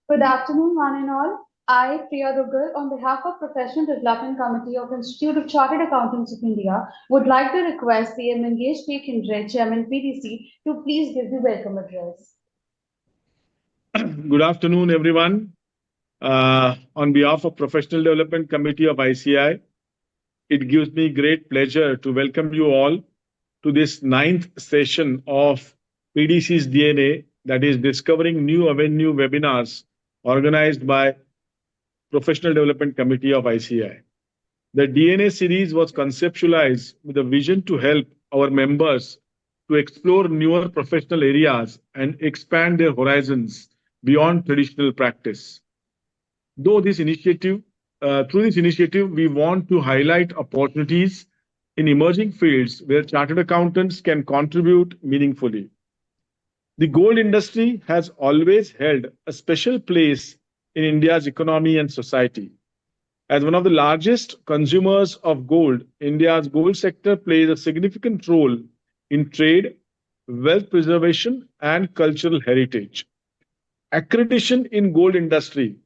Good afternoon, one and all. I, Priya Dugal, on behalf of Professional Development Committee of Institute of Chartered Accountants of India, would like to request the Mangesh P. Kindred, Chairman PDC, to please give the welcome address. Good afternoon, everyone. On behalf of Professional Development Committee of ICI, it gives me great pleasure to welcome you all to this ninth session of PDC's DNA, that is Discovering New Avenue webinars organized by Professional Development Committee of ICI. The DNA series was conceptualized with a vision to help our members to explore newer professional areas and expand their horizons beyond traditional practice. Though this initiative, Through this initiative, we want to highlight opportunities in emerging fields where chartered accountants can contribute meaningfully. The gold industry has always held a special place in India's economy and society. As one of the largest consumers of gold, India's gold sector plays a significant role in trade, wealth preservation, and cultural heritage. Accreditation in gold industry,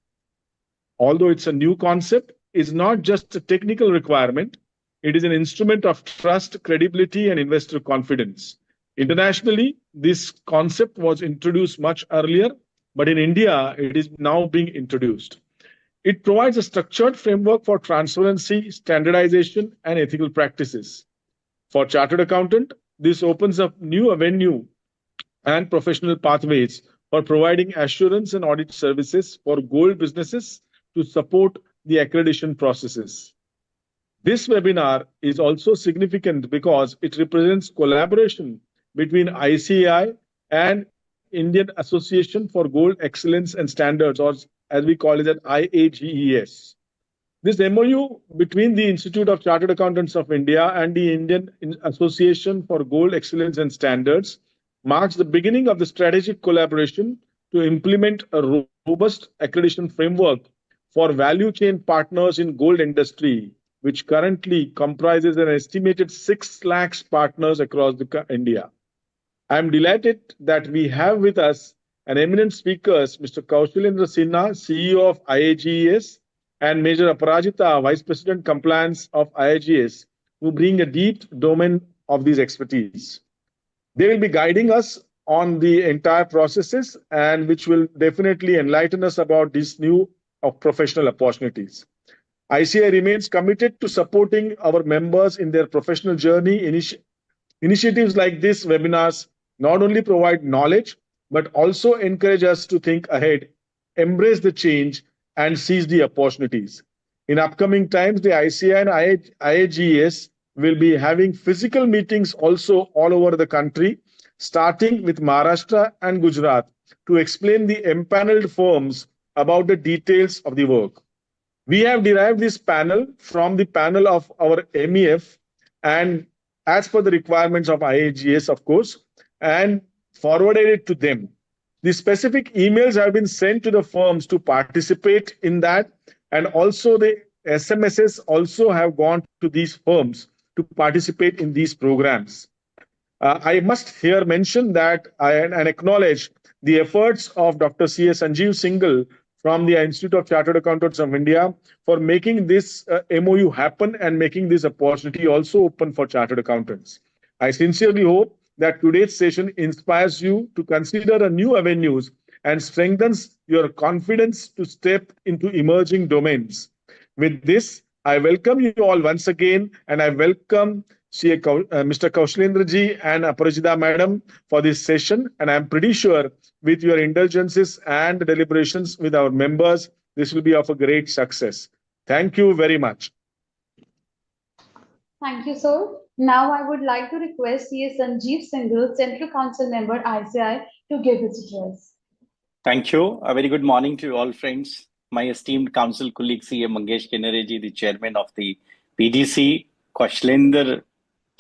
although it's a new concept, is not just a technical requirement, it is an instrument of trust, credibility, and investor confidence. Internationally, this concept was introduced much earlier, but in India, it is now being introduced. It provides a structured framework for transparency, standardization, and ethical practices. For chartered accountant, this opens up new avenue and professional pathways for providing assurance and audit services for gold businesses to support the accreditation processes. This webinar is also significant because it represents collaboration between ICAI and Indian Association for Gold Excellence and Standards, or as we call it, IAGES. This MOU between the Institute of Chartered Accountants of India and the Indian Association for Gold Excellence and Standards marks the beginning of the strategic collaboration to implement a robust accreditation framework for value chain partners in gold industry, which currently comprises an estimated 6 lakhs partners across India. I am delighted that we have with us an eminent speakers, Mr. Kaushalendra Sinha, CEO of IAGS, and Major Aparajita, Vice President Compliance of IAGS, who bring a deep domain of these expertise. They will be guiding us on the entire processes and which will definitely enlighten us about these new professional opportunities. ICI remains committed to supporting our members in their professional journey. Initiatives like this webinars not only provide knowledge, but also encourage us to think ahead, embrace the change, and seize the opportunities. In upcoming times, the ICI and IAGS will be having physical meetings also all over the country, starting with Maharashtra and Gujarat, to explain the empaneled firms about the details of the work. We have derived this panel from the panel of our MEF and as per the requirements of IAGS, of course, and forwarded it to them. The specific emails have been sent to the firms to participate in that, and also the SMSs also have gone to these firms to participate in these programs. I must here mention that and acknowledge the efforts of Dr. C.A. Sanjeev Singhal from the Institute of Chartered Accountants of India for making this MOU happen and making this opportunity also open for chartered accountants. I sincerely hope that today's session inspires you to consider a new avenues and strengthens your confidence to step into emerging domains. With this, I welcome you all once again, and I welcome Mr. Kaushalendra ji and Aparajita madam for this session. And I'm pretty sure with your indulgences and deliberations with our members, this will be of a great success. Thank you very much. Thank you, sir. Now I would like to request C.A. Sanjeev Singhal, Central Council Member, ICI, to give his address. Thank you. A very good morning to you all, friends. My esteemed council colleague, C.A. Mangesh Kinere ji, the chairman of the PDC, Kaushalendra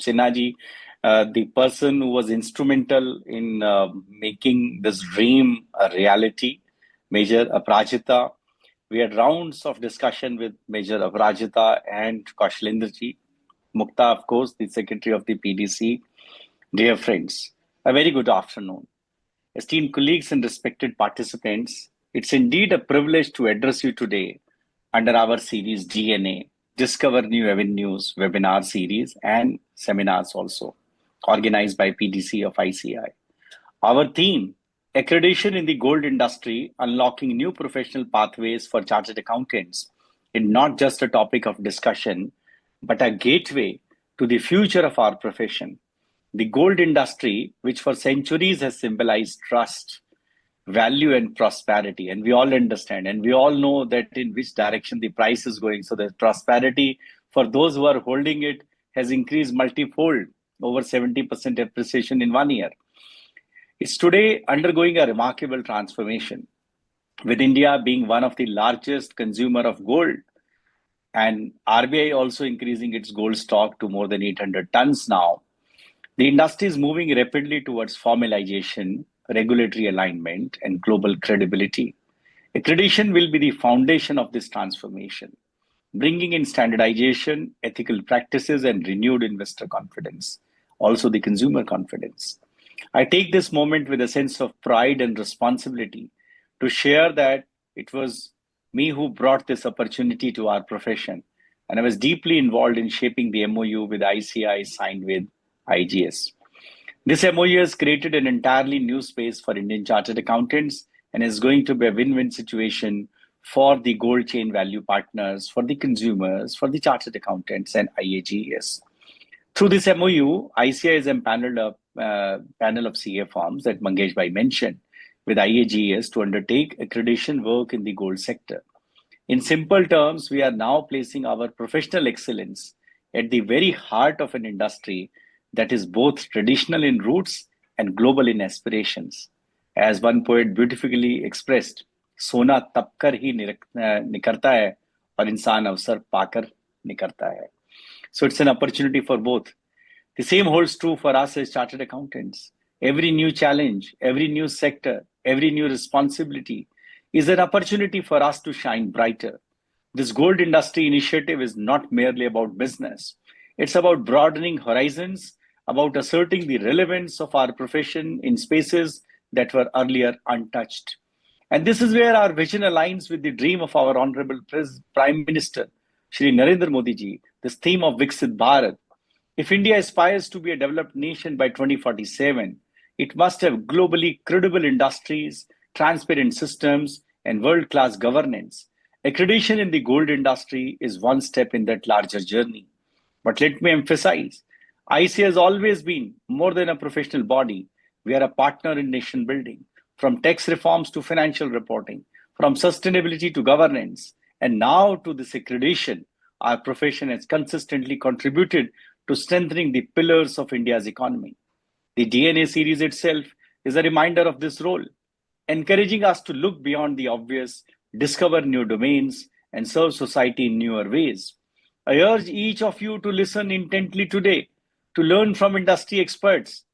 Sinha ji, the person who was instrumental in making this dream a reality, Major Aparajita. We had rounds of discussion with Major Aparajita and Kaushalendra ji. Mukta, of course, the secretary of the PDC. Dear friends, a very good afternoon. Esteemed colleagues and respected participants, It's indeed a privilege to address you today under our series DNA, Discover New Avenues webinar series and seminars also, organized by PDC of ICI. Our theme, Accreditation in the Gold Industry, Unlocking New Professional Pathways for Chartered Accountants, is not just a topic of discussion, but a gateway to the future of our profession. The gold industry, which for centuries has symbolized trust, value, and prosperity, and we all understand, and we all know that in which direction the price is going. So the prosperity for those who are holding it has increased multifold, over 70% appreciation in 1 year. It's today undergoing a remarkable transformation, with India being one of the largest consumer of gold, and RBI also increasing its gold stock to more than 800 tons now. The industry is moving rapidly towards formalization, regulatory alignment, and global credibility. Accreditation will be the foundation of this transformation, bringing in standardization, ethical practices, and renewed investor confidence, also the consumer confidence. I take this moment with a sense of pride and responsibility to share that it was me who brought this opportunity to our profession, and I was deeply involved in shaping the MOU with ICI signed with IAGS. This MOU has created an entirely new space for Indian Chartered Accountants and is going to be a win-win situation for the gold chain value partners, for the consumers, for the Chartered Accountants, and IAGS. Through this MOU, ICI is empaneled a panel of CA firms that Mangesh Bhai mentioned with IAGS to undertake accreditation work in the gold sector. In simple terms, we are now placing our professional excellence at the very heart of an industry that is both traditional in roots and global in aspirations. As one poet beautifully expressed, "Sona tapkar hi nikarta hai, aur insaan avsar paakar nikarta hai." So it's an opportunity for both. The same holds true for us as chartered accountants. Every new challenge, every new sector, every new responsibility is an opportunity for us to shine brighter. This gold industry initiative is not merely about business. It's about broadening horizons, about asserting the relevance of our profession in spaces that were earlier untouched. And this is where our vision aligns with the dream of our Honorable Prime Minister, Shri Narendra Modi ji, this theme of Viksit Bharat. If India aspires to be a developed nation by 2047, it must have globally credible industries, transparent systems, and world-class governance. Accreditation in the gold industry is one step in that larger journey. But let me emphasize, IC has always been more than a professional body. We are a partner in nation building, from tax reforms to financial reporting, from sustainability to governance, and now to this accreditation. Our profession has consistently contributed to strengthening the pillars of India's economy. The DNA series itself is a reminder of this role, encouraging us to look beyond the obvious, discover new domains, and serve society in newer ways. I urge each of you to listen intently today, to learn from industry experts,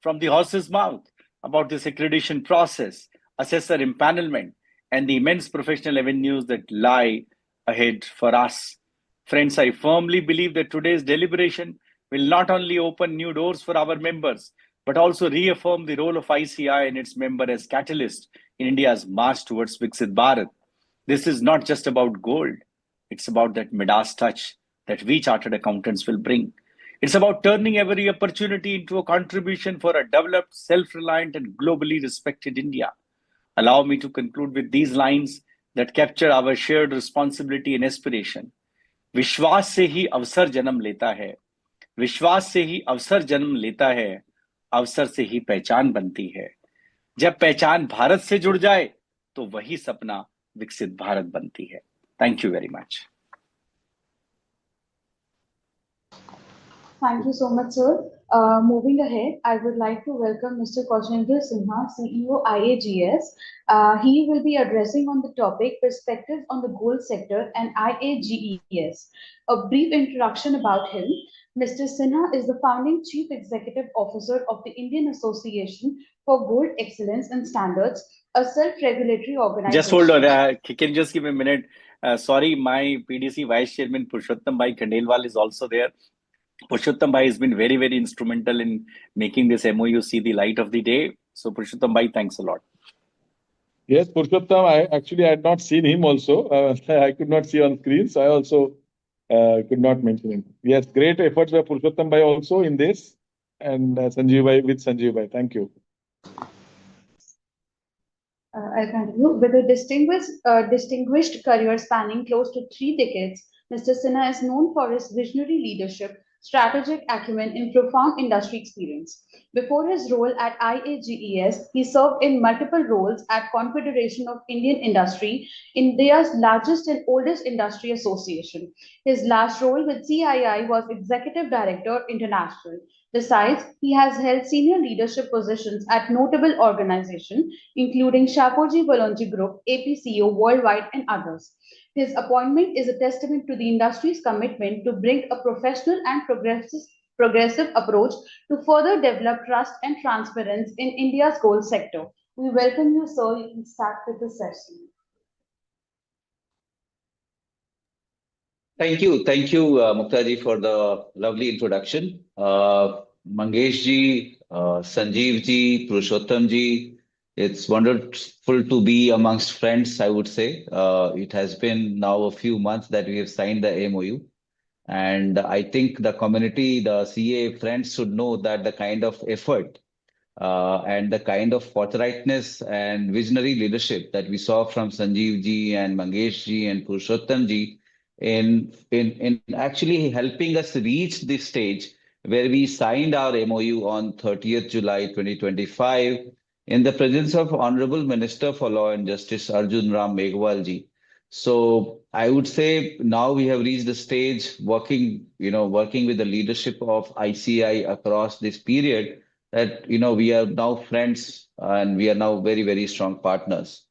from the horse's mouth, about this accreditation process, assessor empanelment, and the immense professional avenues that lie ahead for us. Friends, I firmly believe that today's deliberation will not only open new doors for our members, but also reaffirm the role of ICI and its member as catalyst in India's march towards Viksit Bharat. This is not just about gold. It's about that Midas touch that we chartered accountants will bring. It's about turning every opportunity into a contribution for a developed, self-reliant, and globally respected India. Allow me to conclude with these lines that capture our shared responsibility and aspiration. विश्वास से ही अवसर जन्म लेता है, विश्वास से ही अवसर जन्म लेता है, अवसर से ही पहचान बनती है. जब पहचान भारत से जुड़ जाए, तो वही सपना विकसित भारत बनती है. Thank you very much. Thank you so much, sir. Moving ahead, I would like to welcome Mr. Kaushalendra Sinha, CEO IAGS. He will be addressing on the topic Perspectives on the Gold Sector and IAGES. A brief introduction about him. Mr. Sinha is the founding Chief Executive Officer of the Indian Association for Gold Excellence and Standards, a self-regulatory organization. Just hold on. Can you just give me a minute? Sorry, my PDC Vice Chairman Purushottam Bhai Khandelwal is also there. Purushottam Bhai has been very, very instrumental in making this MOU see the light of the day. So Purushottam Bhai, thanks a lot. Yes, Purushottam, I had not seen him also. I could not see on screen, so I also could not mention him. Yes, great efforts by Purushottam Bhai also in this, and Sanjeev Bhai with Sanjeev Bhai. Thank you. I'll continue. With a distinguished career spanning close to 3 decades, Mr. Sinha is known for his visionary leadership, strategic acumen, and profound industry experience. Before his role at IAGES, he served in multiple roles at Confederation of Indian Industry, India's largest and oldest industry association. His last role with CII was Executive Director International. Besides, he has held senior leadership positions at notable organizations including Shapoorji Pallonji Group, APCO Worldwide, and others. His appointment is a testament to the industry's commitment to bring a professional and progressive approach to further develop trust and transparency in India's gold sector. We welcome you, sir. You can start with the session. Thank you, Mukta ji, for the lovely introduction. Mangesh ji, Sanjeev ji, Purushottam ji, it's wonderful to be amongst friends, I would say. It has been now a few months that we have signed the MOU. And I think the community, the CA friends should know that the kind of effort and the kind of forthrightness and visionary leadership that we saw from Sanjeev ji and Mangesh ji and Purushottam ji in actually helping us reach this stage where we signed our MOU on 30th July 2025 in the presence of Honorable Minister for Law and Justice Arjun Ram Meghwal ji. So I would say now we have reached the stage working with the leadership of ICI across this period that we are now friends and we are now very, very strong partners.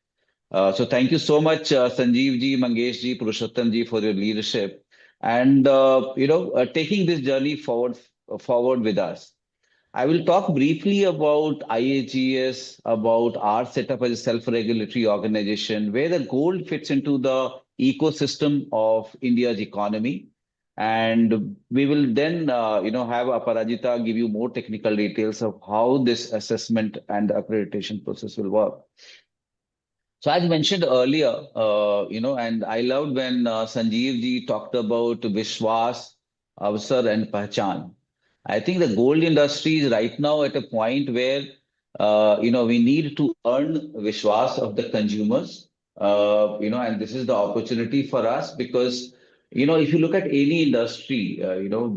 So thank you so much, Sanjeev ji, Mangesh ji, Purushottam ji, for your leadership and taking this journey forward with us. I will talk briefly about IAGS, about our setup as a self-regulatory organization, where the gold fits into the ecosystem of India's economy. And we will then, have Aparajita give you more technical details of how this assessment and the accreditation process will work. So as mentioned earlier, and I loved when Sanjeev ji talked about Vishwas, Avsar, and Pahchan. I think the gold industry is right now at a point where, we need to earn Vishwas of the consumers, and this is the opportunity for us because, if you look at any industry,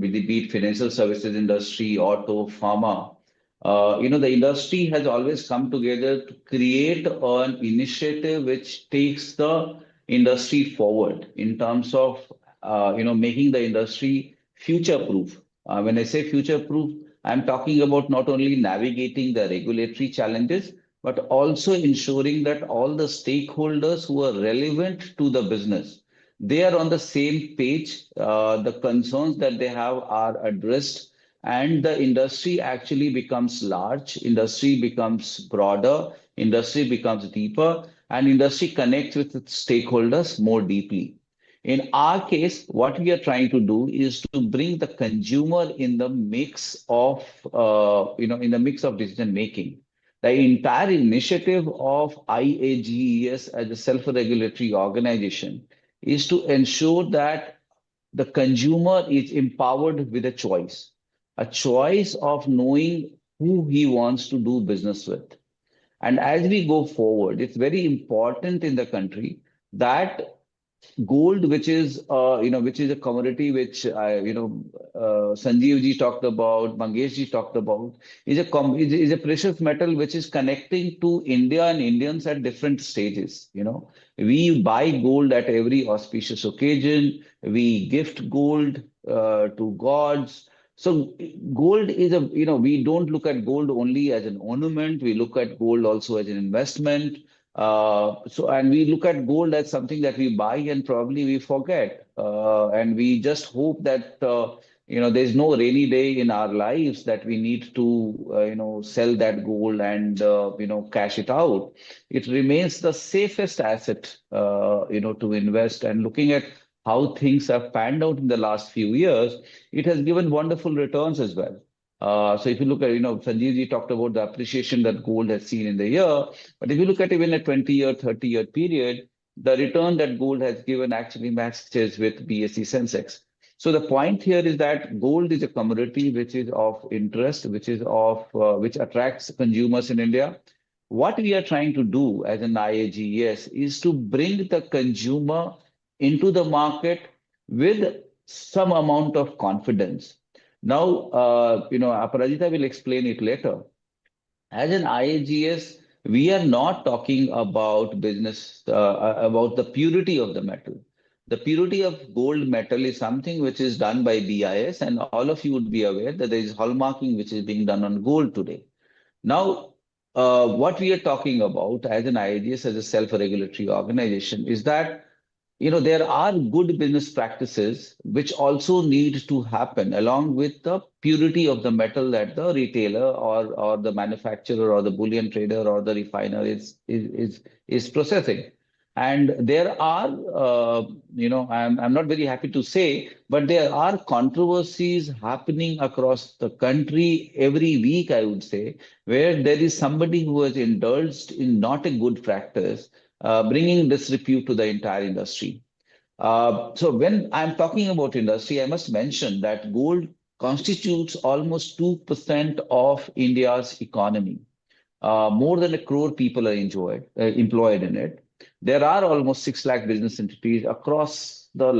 be it financial services industry, auto, pharma, the industry has always come together to create an initiative which takes the industry forward in terms of, making the industry future-proof. When I say future-proof, I'm talking about not only navigating the regulatory challenges, but also ensuring that all the stakeholders who are relevant to the business, they are on the same page. The concerns that they have are addressed and the industry actually becomes large, industry becomes broader, industry becomes deeper, and industry connects with its stakeholders more deeply. In our case, what we are trying to do is to bring the consumer in the mix of, decision making. The entire initiative of IAGES as a self-regulatory organization is to ensure that the consumer is empowered with a choice of knowing who he wants to do business with. And as we go forward, it's very important in the country that gold, which is a commodity which Sanjeev ji talked about, Mangesh ji talked about, is a precious metal which is connecting to India and Indians at different stages. We buy gold at every auspicious occasion. We gift gold to gods. So gold is we don't look at gold only as an ornament. We look at gold also as an investment. And we look at gold as something that we buy and probably we forget. And we just hope that, there's no rainy day in our lives that we need to, sell that gold and, cash it out. It remains the safest asset, to invest. And looking at how things have panned out in the last few years, it has given wonderful returns as well. So if you look at, Sanjeev ji talked about the appreciation that gold has seen in the year, but if you look at even a 20-year, 30-year period, the return that gold has given actually matches with BSE Sensex. So the point here is that gold is a commodity which is of interest, which attracts consumers in India. What we are trying to do as an IAGS is to bring the consumer into the market with some amount of confidence. Now, Aparajita will explain it later. As an IAGS, we are not talking about about the purity of the metal. The purity of gold metal is something which is done by BIS, and all of you would be aware that there is hallmarking which is being done on gold today. Now, what we are talking about as an IAGS, as a self-regulatory organization, is that there are good business practices which also need to happen along with the purity of the metal that the retailer or the manufacturer or the bullion trader or the refiner is processing. And there are, I'm not very happy to say, but there are controversies happening across the country every week, I would say, where there is somebody who has indulged in not a good practice, bringing disrepute to the entire industry. So when I'm talking about industry, I must mention that gold constitutes almost 2% of India's economy. More than 1 crore people are employed in it. There are almost 6 lakh business entities across the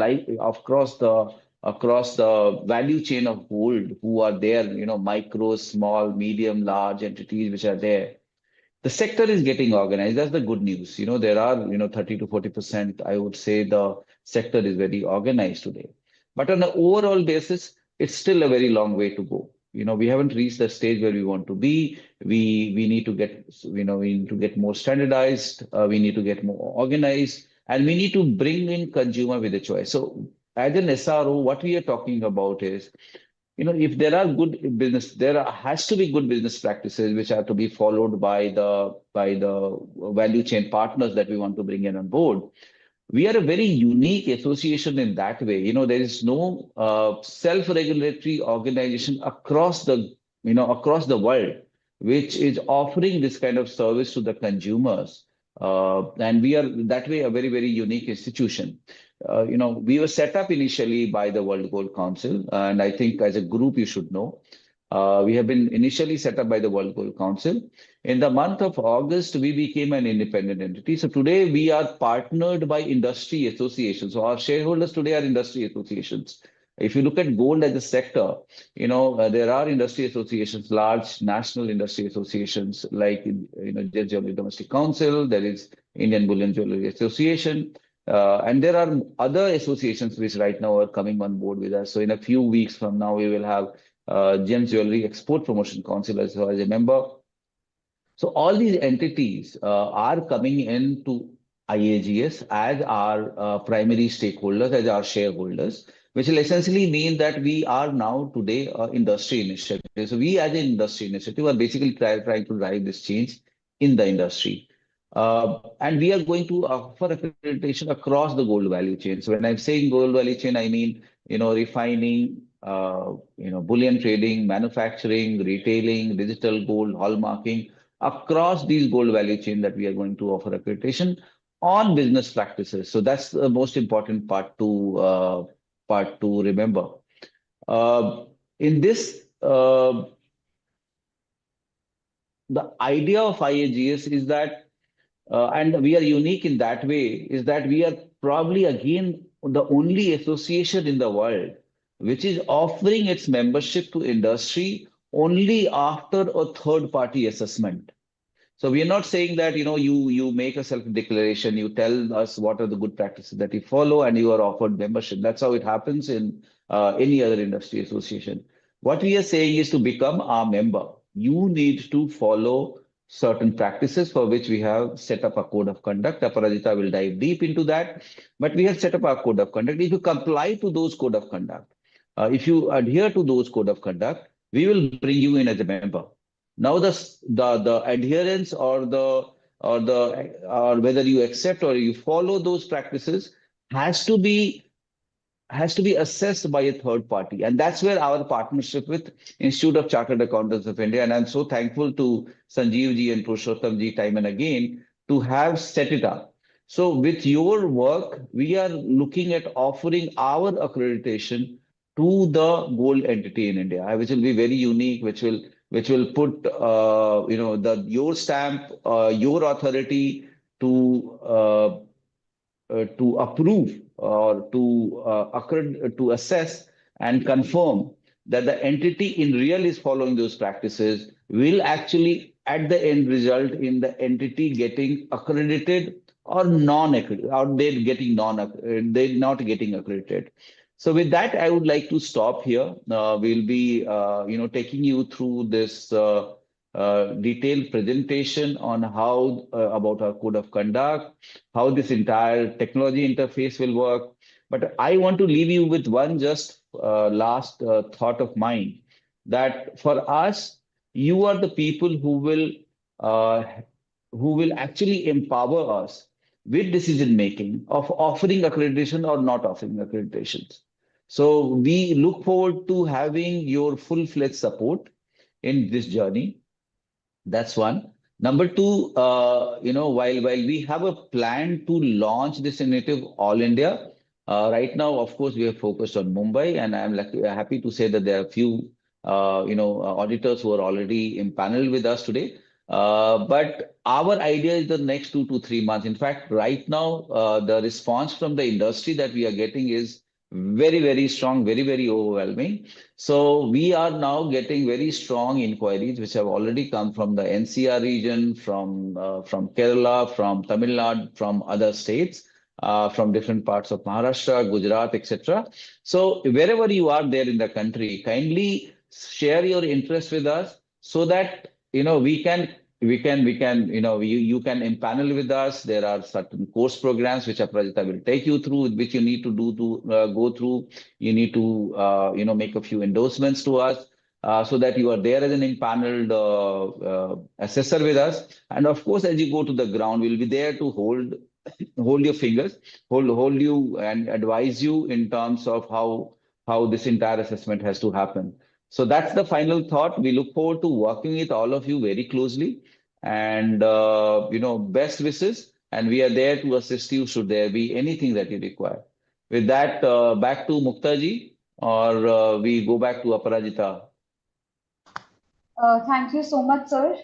value chain of gold who are there, micro, small, medium, large entities which are there. The sector is getting organized. That's the good news. There are, 30 to 40%, I would say the sector is very organized today. But on an overall basis, it's still a very long way to go. We haven't reached the stage where we want to be. We need to get, we need to get more standardized. We need to get more organized, and we need to bring in consumer with a choice. So as an SRO, what we are talking about is, if there are good business, there has to be good business practices which are to be followed by the value chain partners that we want to bring in on board. We are a very unique association in that way. There is no self-regulatory organization across the world which is offering this kind of service to the consumers. And we are that way a very, very unique institution. We were set up initially by the World Gold Council, and I think as a group you should know, we have been initially set up by the World Gold Council. In the month of August, we became an independent entity. So today we are partnered by industry associations. So our shareholders today are industry associations. If you look at gold as a sector, there are industry associations, large national industry associations like, Gems Jewelry Domestic Council, there is Indian Bullion Jewelry Association, and there are other associations which right now are coming on board with us. So in a few weeks from now, we will have Gems Jewelry Export Promotion Council as a member. So all these entities are coming into IAGS as our primary stakeholders, as our shareholders, which will essentially mean that we are now today an industry initiative. So we as an industry initiative are basically trying to drive this change in the industry. And we are going to offer accreditation across the gold value chain. So when I'm saying gold value chain, I mean, refining, bullion trading, manufacturing, retailing, digital gold, hallmarking, across these gold value chain that we are going to offer accreditation on business practices. So that's the most important part to remember. In this, the idea of IAGS is that, and we are unique in that way, is that we are probably again the only association in the world which is offering its membership to industry only after a third-party assessment. So we are not saying that, you make a self-declaration, you tell us what are the good practices that you follow, and you are offered membership. That's how it happens in any other industry association. What we are saying is to become our member, you need to follow certain practices for which we have set up a code of conduct. Aparajita will dive deep into that, but we have set up our code of conduct. If you comply to those code of conduct, if you adhere to those code of conduct, we will bring you in as a member. Now the adherence or whether you accept or you follow those practices has to be has to be assessed by a third party. And that's where our partnership with Institute of Chartered Accountants of India, and I'm so thankful to Sanjeev ji and Purushottam ji time and again to have set it up. So with your work, we are looking at offering our accreditation to the gold entity in India, which will be very unique, which will put your stamp, your authority to approve or to assess and confirm that the entity in real is following those practices will actually at the end result in the entity getting accredited or non-accredited, or they're not getting accredited. So with that, I would like to stop here. We'll be taking you through this detailed presentation on how about our code of conduct, how this entire technology interface will work. But I want to leave you with one just last thought of mine, that for us, you are the people uh, who will actually empower us with decision making of offering accreditation or not offering accreditations. So we look forward to having your full-fledged support in this journey. That's one. Number two, while we have a plan to launch this initiative all India, right now, of course, we are focused on Mumbai, and I'm happy to say that there are a few, auditors who are already impaneled with us today. But our idea is the next 2 to 3 months. In fact, right now, the response from the industry that we are getting is very, very strong, very, very overwhelming. So we are now getting very strong inquiries, which have already come from the NCR region, from Kerala, from Tamil Nadu, from other states, from different parts of Maharashtra, Gujarat, etc. So wherever you are there in the country, kindly share your interest with us so that you can impanel with us. There are certain course programs which Aprajita will take you through, which you need to do to go through. You need to make a few endorsements to us so that you are there as an impaneled assessor with us. And of course, as you go to the ground, we'll be there to hold your fingers, hold you and advise you in terms of how this entire assessment has to happen. So that's the final thought. We look forward to working with all of you very closely, and best wishes. And we are there to assist you should there be anything that you require. With that, back to Muktaji, or we go back to Aparajita. Thank you so much, sir.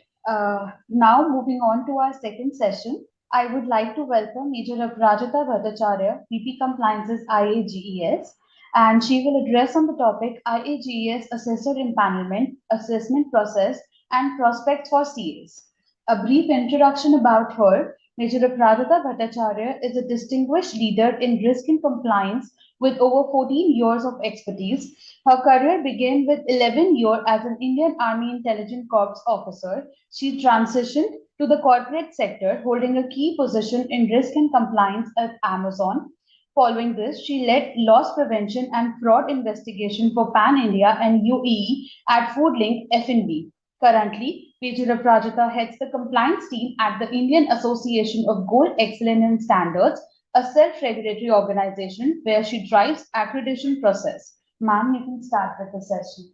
Now moving on to our second session, I would like to welcome Major Aprajita Bhattacharya, VP Compliances IAGES, and she will address on the topic IAGES Assessor Empanelment, Assessment Process, and Prospects for CAs. A brief introduction about her. Major Aprajita Bhattacharya is a distinguished leader in risk and compliance with over 14 years of expertise. Her career began with 11 years as an Indian Army Intelligence Corps officer. She transitioned to the corporate sector, holding a key position in risk and compliance at Amazon. Following this, she led loss prevention and fraud investigation for Pan India and UAE at Foodlink F&B. Currently, Major Aprajita heads the compliance team at the Indian Association of Gold Excellence and Standards, a self-regulatory organization where she drives accreditation process. Ma'am, you can start with the session.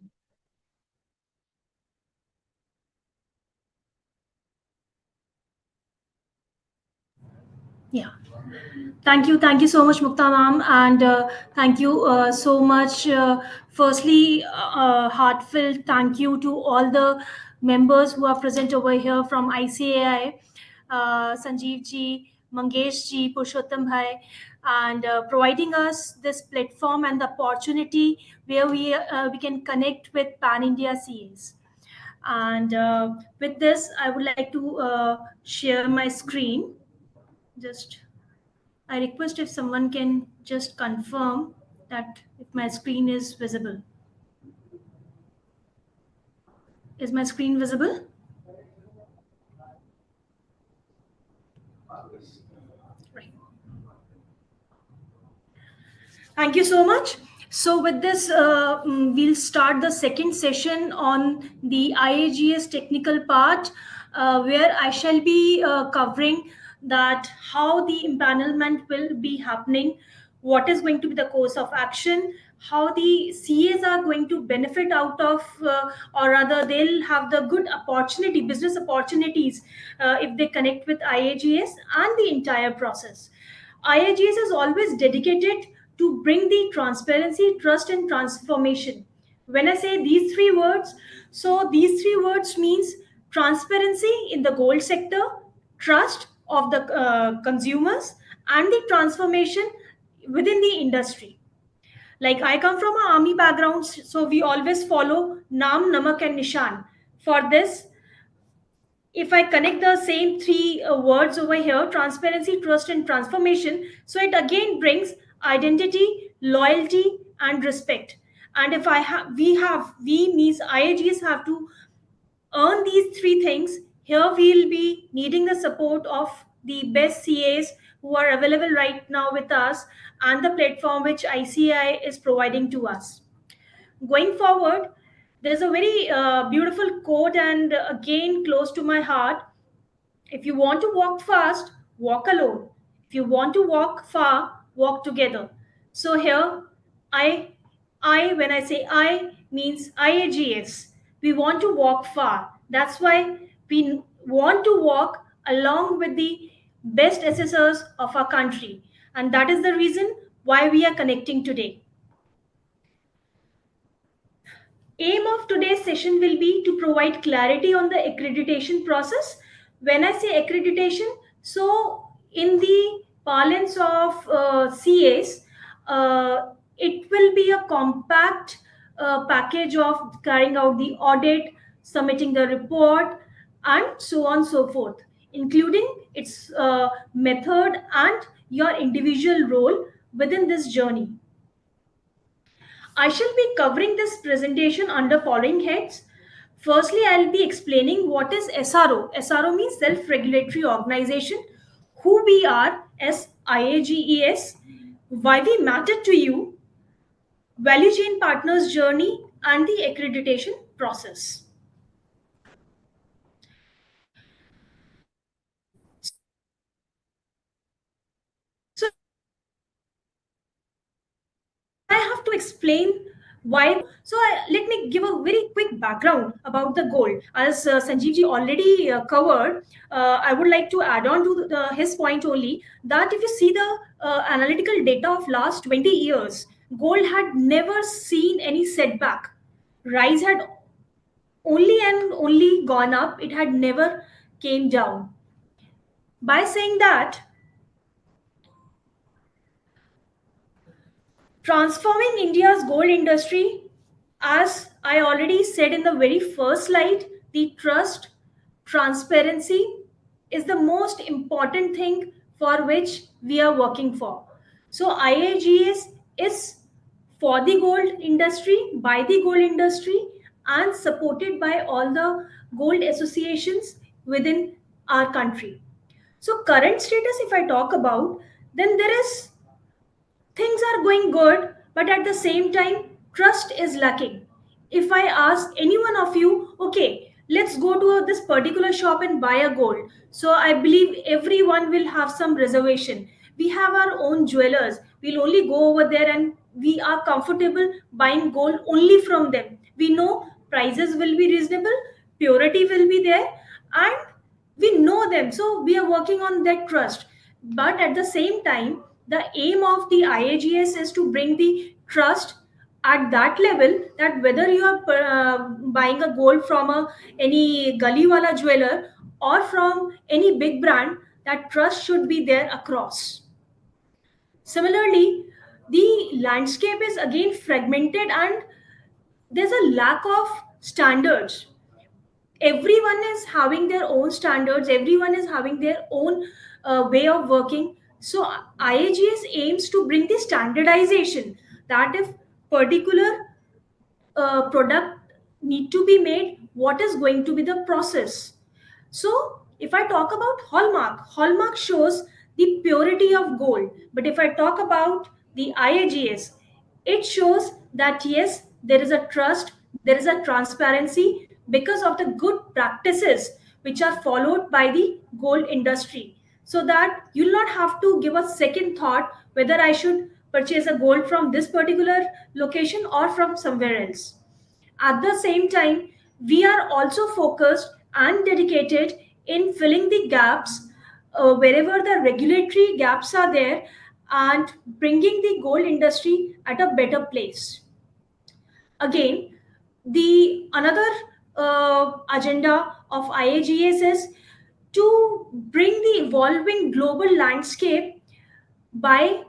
Yeah. Thank you so much, Mukta ma'am, and thank you so much. Firstly, heartfelt thank you to all the members who are present over here from ICAI, Sanjeev ji, Mangesh ji, Purushottam bhai, and providing us this platform and the opportunity where we can connect with Pan India CAs. And with this, I would like to share my screen. Just I request if someone can just confirm that if my screen is visible. Is my screen visible? Right. Thank you so much. So with this, we'll start the second session on the IAGS technical part, where I shall be covering that how the empanelment will be happening what is going to be the course of action, how the CAs are going to benefit out of, or rather they'll have the good opportunity, business opportunities, if they connect with IAGS and the entire process. IAGS is always dedicated to bring the transparency, trust, and transformation. When I say these three words, so these three words means transparency in the gold sector, trust of the consumers, and the transformation within the industry. Like, I come from an army background, so we always follow Naam, Namak, and Nishan. For this, if I connect the same three words over here, transparency, trust, and transformation, so it again brings identity, loyalty, and respect. And if we means IAGs have to earn these three things. Here we'll be needing the support of the best CAs who are available right now with us, and the platform which ICI is providing to us. Going forward, there's a very beautiful quote, and again close to my heart. If you want to walk fast, walk alone. If you want to walk far, walk together. So here, I, when I say I, means IAGS. We want to walk far. That's why we want to walk along with the best assessors of our country. And that is the reason why we are connecting today. Aim of today's session will be to provide clarity on the accreditation process. When I say accreditation, so in the parlance of CAs, it will be a compact package of carrying out the audit, submitting the report, and so on and so forth, including its method and your individual role within this journey. I shall be covering this presentation under following heads. Firstly, I'll be explaining what is SRO. SRO means Self-Regulatory Organization, who we are as IAGES, why we matter to you, value chain partners journey, and the accreditation process. So I have to explain why. So let me give a very quick background about the gold. As Sanjeev ji already covered, I would like to add on to his point only, that if you see the analytical data of last 20 years, gold had never seen any setback. Rise had only and only gone up. It had never came down. By saying that, transforming India's gold industry, as I already said in the very first slide, the trust, transparency is the most important thing for which we are working for. So IAGS is for the gold industry, by the gold industry, and supported by all the gold associations within our country. So current status, if I talk about, then there is things are going good, but at the same time, trust is lacking. If I ask any one of you, okay, let's go to this particular shop and buy a gold. So I believe everyone will have some reservation. We have our own jewelers. We'll only go over there and we are comfortable buying gold only from them. We know prices will be reasonable, purity will be there, and we know them. So we are working on that trust. But at the same time, the aim of the IAGS is to bring the trust at that level, that whether you are buying a gold from any gully wala jeweler or from any big brand, that trust should be there across. Similarly, the landscape is again fragmented and there's a lack of standards. Everyone is having their own standards, everyone is having their own way of working. So IAGS aims to bring the standardization, that if particular product need to be made, what is going to be the process. So if I talk about hallmark shows the purity of gold, but if I talk about the IAGS, it shows that yes, there is a trust, there is a transparency because of the good practices which are followed by the gold industry, so that you'll not have to give a second thought whether I should purchase a gold from this particular location or from somewhere else. At the same time, we are also focused and dedicated in filling the gaps wherever the regulatory gaps are there and bringing the gold industry at a better place. Again, the another agenda of IAGS is to bring the evolving global landscape by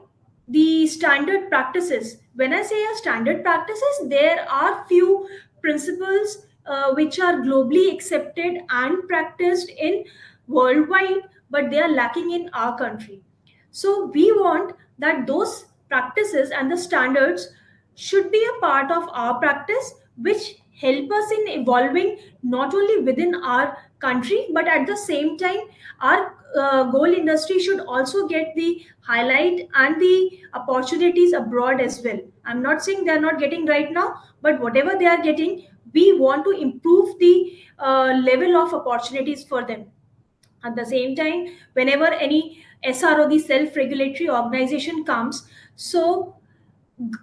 the standard practices. When I say a standard practices, there are few principles which are globally accepted and practiced in worldwide, but they are lacking in our country. So we want that those practices and the standards should be a part of our practice, which help us in evolving not only within our country, but at the same time our gold industry should also get the highlight and the opportunities abroad as well. I'm not saying they're not getting right now, but whatever they are getting, we want to improve the level of opportunities for them. At the same time, whenever any SRO, the self-regulatory organization comes, so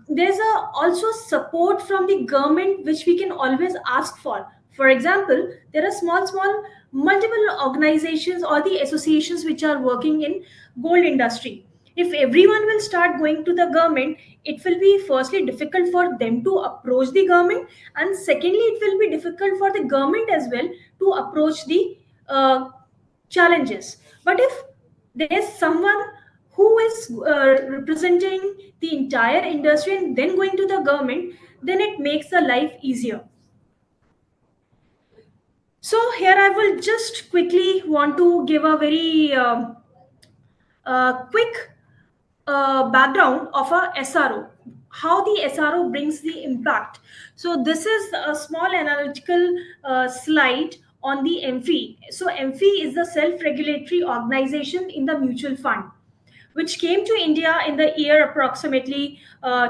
there's also support from the government which we can always ask for. For example, there are small multiple organizations or the associations which are working in gold industry. If everyone will start going to the government, it will be firstly difficult for them to approach the government, and secondly it will be difficult for the government as well to approach the challenges. But if there's someone who is representing the entire industry and then going to the government, then it makes the life easier. So here I will just quickly want to give a very quick background of a SRO, how the SRO brings the impact. So this is a small analytical slide on the MFI. So MFI is the self-regulatory organization in the mutual fund, which came to India in the year approximately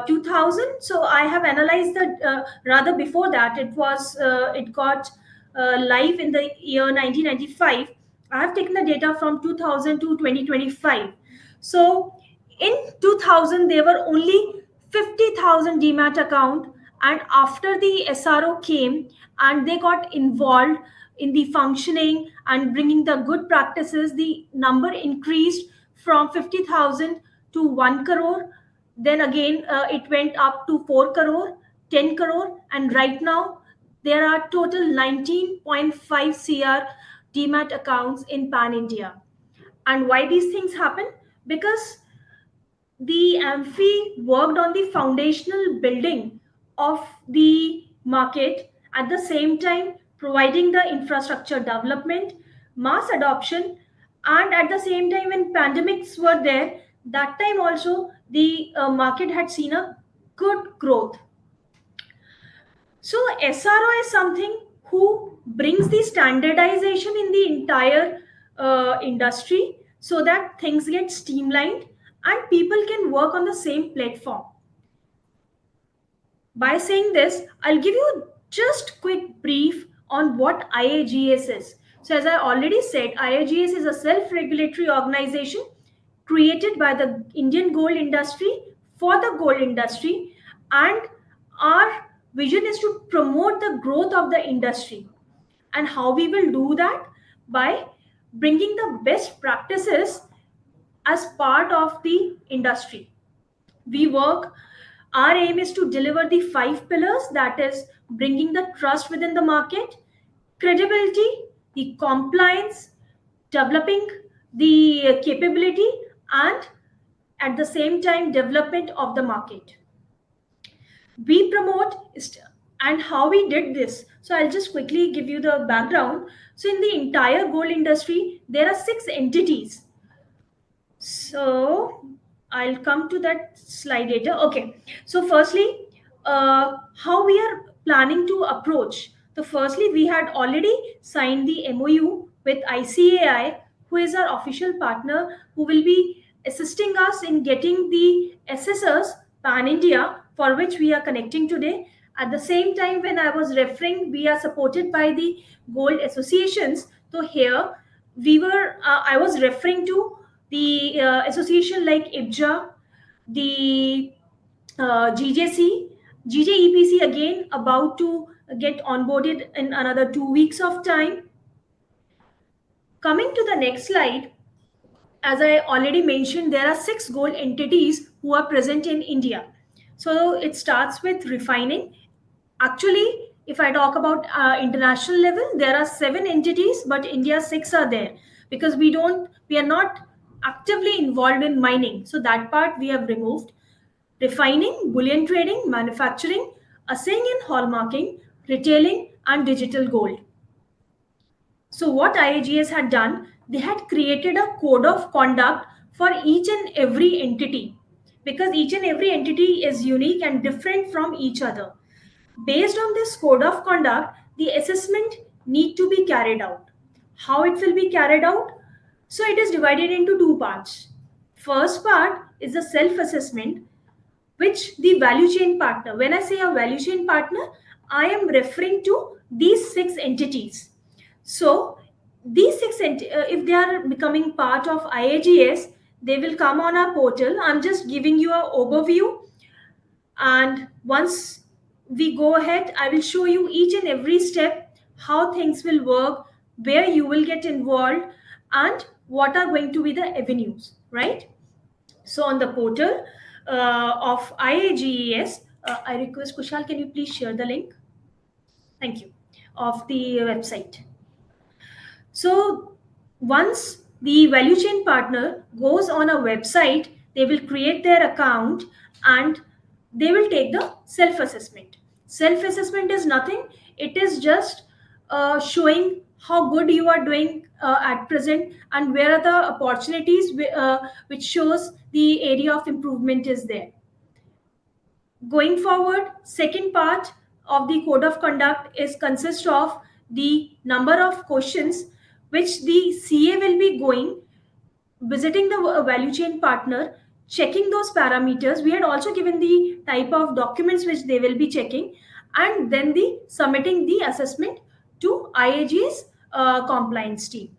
2000. So I have analyzed that rather before that it got live in the year 1995. I have taken the data from 2000 to 2025. So in 2000 there were only 50,000 demat account, and after the SRO came and they got involved in the functioning and bringing the good practices, the number increased from 50,000 to 1 crore. Then again it went up to 4 crore, 10 crore, and right now there are total 19.5 cr demat accounts in pan India. And why these things happen? Because the AMFI worked on the foundational building of the market, at the same time providing the infrastructure development, mass adoption, and at the same time when pandemics were there, that time also the market had seen a good growth. So SRO is something who brings the standardization in the entire industry so that things get streamlined and people can work on the same platform. By saying this, I'll give you just quick brief on what IAGS is. So as I already said, IAGS is a self-regulatory organization created by the Indian gold industry for the gold industry, and our vision is to promote the growth of the industry. And how we will do that? By bringing the best practices as part of the industry. We work, our aim is to deliver the 5 pillars, that is bringing the trust within the market, credibility, the compliance, developing the capability, and at the same time development of the market. We promote, and how we did this. So I'll just quickly give you the background. So in the entire gold industry, there are 6 entities. So I'll come to that slide later. Okay. So firstly, how we are planning to approach. So firstly, we had already signed the MOU with ICAI, who is our official partner, who will be assisting us in getting the assessors pan India, for which we are connecting today. At the same time, when I was referring, we are supported by the gold associations. So here I was referring to the association like IBJA, the GJEPC again about to get onboarded in another 2 weeks of time. Coming to the next slide, as I already mentioned, there are 6 gold entities who are present in India. So it starts with refining. Actually, if I talk about international level, there are 7 entities, but India 6 are there because we are not actively involved in mining. So that part we have removed. Refining, bullion trading, manufacturing, assaying and hallmarking, retailing, and digital gold. So what IAGS had done, they had created a code of conduct for each and every entity because each and every entity is unique and different from each other. Based on this code of conduct, the assessment need to be carried out. How it will be carried out? So it is divided into 2 parts. First part is the self-assessment, which the value chain partner, when I say a value chain partner, I am referring to these 6 entities. So these 6 if they are becoming part of IAGS, they will come on our portal. I'm just giving you an overview, and once we go ahead, I will show you each and every step, how things will work, where you will get involved, and what are going to be the avenues, right? So on the portal of IAGES, I request Kushal, can you please share the link? Thank you. Of the website. So once the value chain partner goes on a website, they will create their account and they will take the self-assessment. Self-assessment is nothing. It is just showing how good you are doing at present and where are the opportunities which shows the area of improvement is there. Going forward, second part of the code of conduct is consist of the number of questions which the CA will be going, visiting the value chain partner, checking those parameters. We had also given the type of documents which they will be checking, and then the submitting the assessment to IAG's compliance team.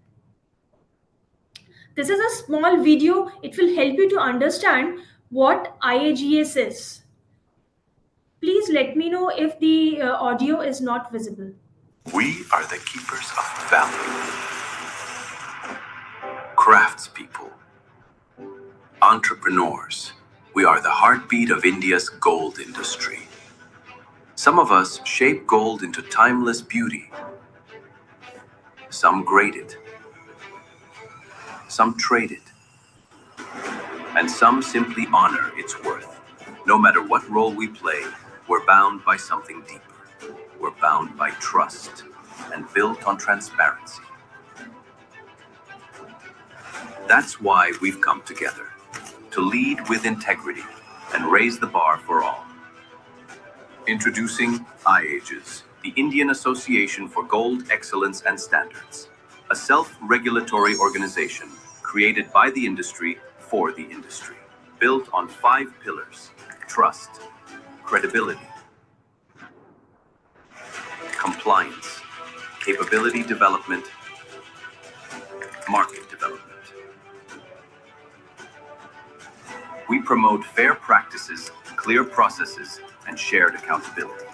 This is a small video. It will help you to understand what IAGS is. Please let me know if the audio is not visible. We are the keepers of value, craftspeople, entrepreneurs. We are the heartbeat of India's gold industry. Some of us shape gold into timeless beauty. Some grade it. Some trade it. And some simply honor its worth. No matter what role we play, we're bound by something deeper. We're bound by trust and built on transparency. That's why we've come together, to lead with integrity and raise the bar for all. Introducing IAGS, the Indian Association for Gold Excellence and Standards, a self-regulatory organization created by the industry for the industry, built on 5 pillars: trust, credibility, compliance, capability development, market development. We promote fair practices, clear processes, and shared accountability.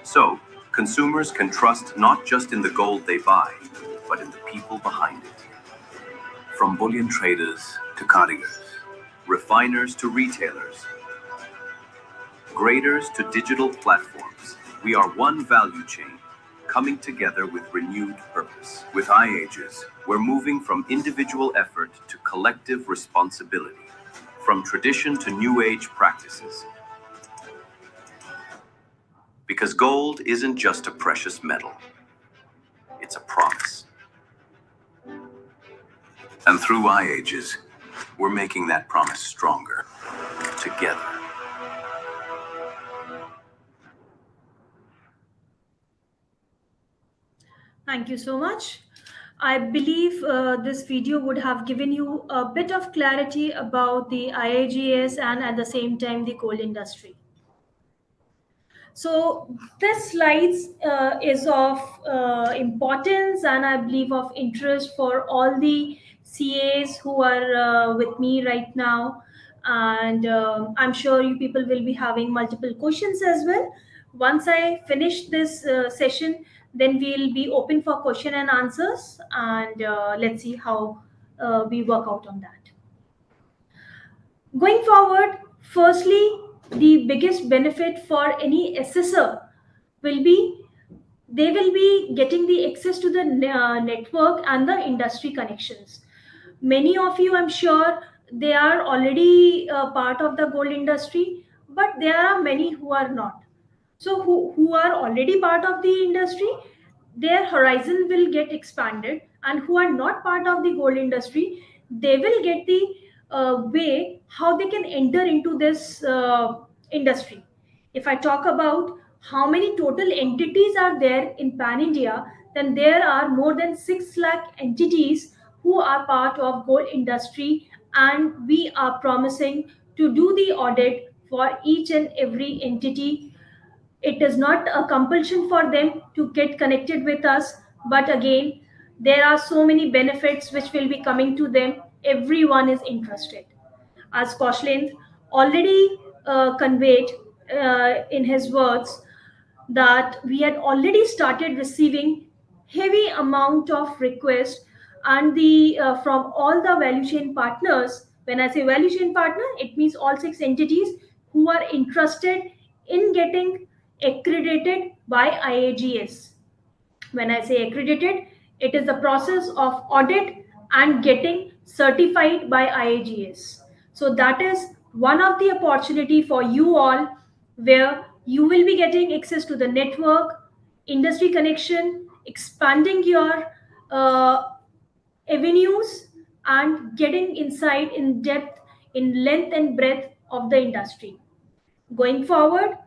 So, consumers can trust not just in the gold they buy, but in the people behind it. From bullion traders to carriers, refiners to retailers, graders to digital platforms, we are one value chain coming together with renewed purpose. With IAGS, we're moving from individual effort to collective responsibility, from tradition to new age practices. Because gold isn't just a precious metal, it's a promise. And through IAGS, we're making that promise stronger, together. Thank you so much. I believe this video would have given you a bit of clarity about the IAGS and at the same time the coal industry. So this slides is of importance and I believe of interest for all the CAs who are with me right now. and I'm sure you people will be having multiple questions as well. Once I finish this session, then we'll be open for question and answers, and let's see how we work out on that. Going forward, firstly, the biggest benefit for any assessor will be they will be getting the access to the network and the industry connections. Many of you, I'm sure, they are already part of the gold industry, but there are many who are not. So who are already part of the industry, their horizon will get expanded, and who are not part of the gold industry, they will get the way how they can enter into this industry. If I talk about how many total entities are there in Pan India, then there are more than 6 lakh entities who are part of gold industry, and we are promising to do the audit for each and every entity. It is not a compulsion for them to get connected with us, but again, there are so many benefits which will be coming to them. Everyone is interested. As Kaushlind already conveyed in his words, that we had already started receiving heavy amount of requests, and the from all the value chain partners. When I say value chain partner, it means all 6 entities who are interested in getting accredited by IAGS. When I say accredited, it is the process of audit and getting certified by IAGS. So that is one of the opportunity for you all, where you will be getting access to the network, industry connection, expanding your avenues, and getting insight in depth, in length and breadth of the industry. Going forward,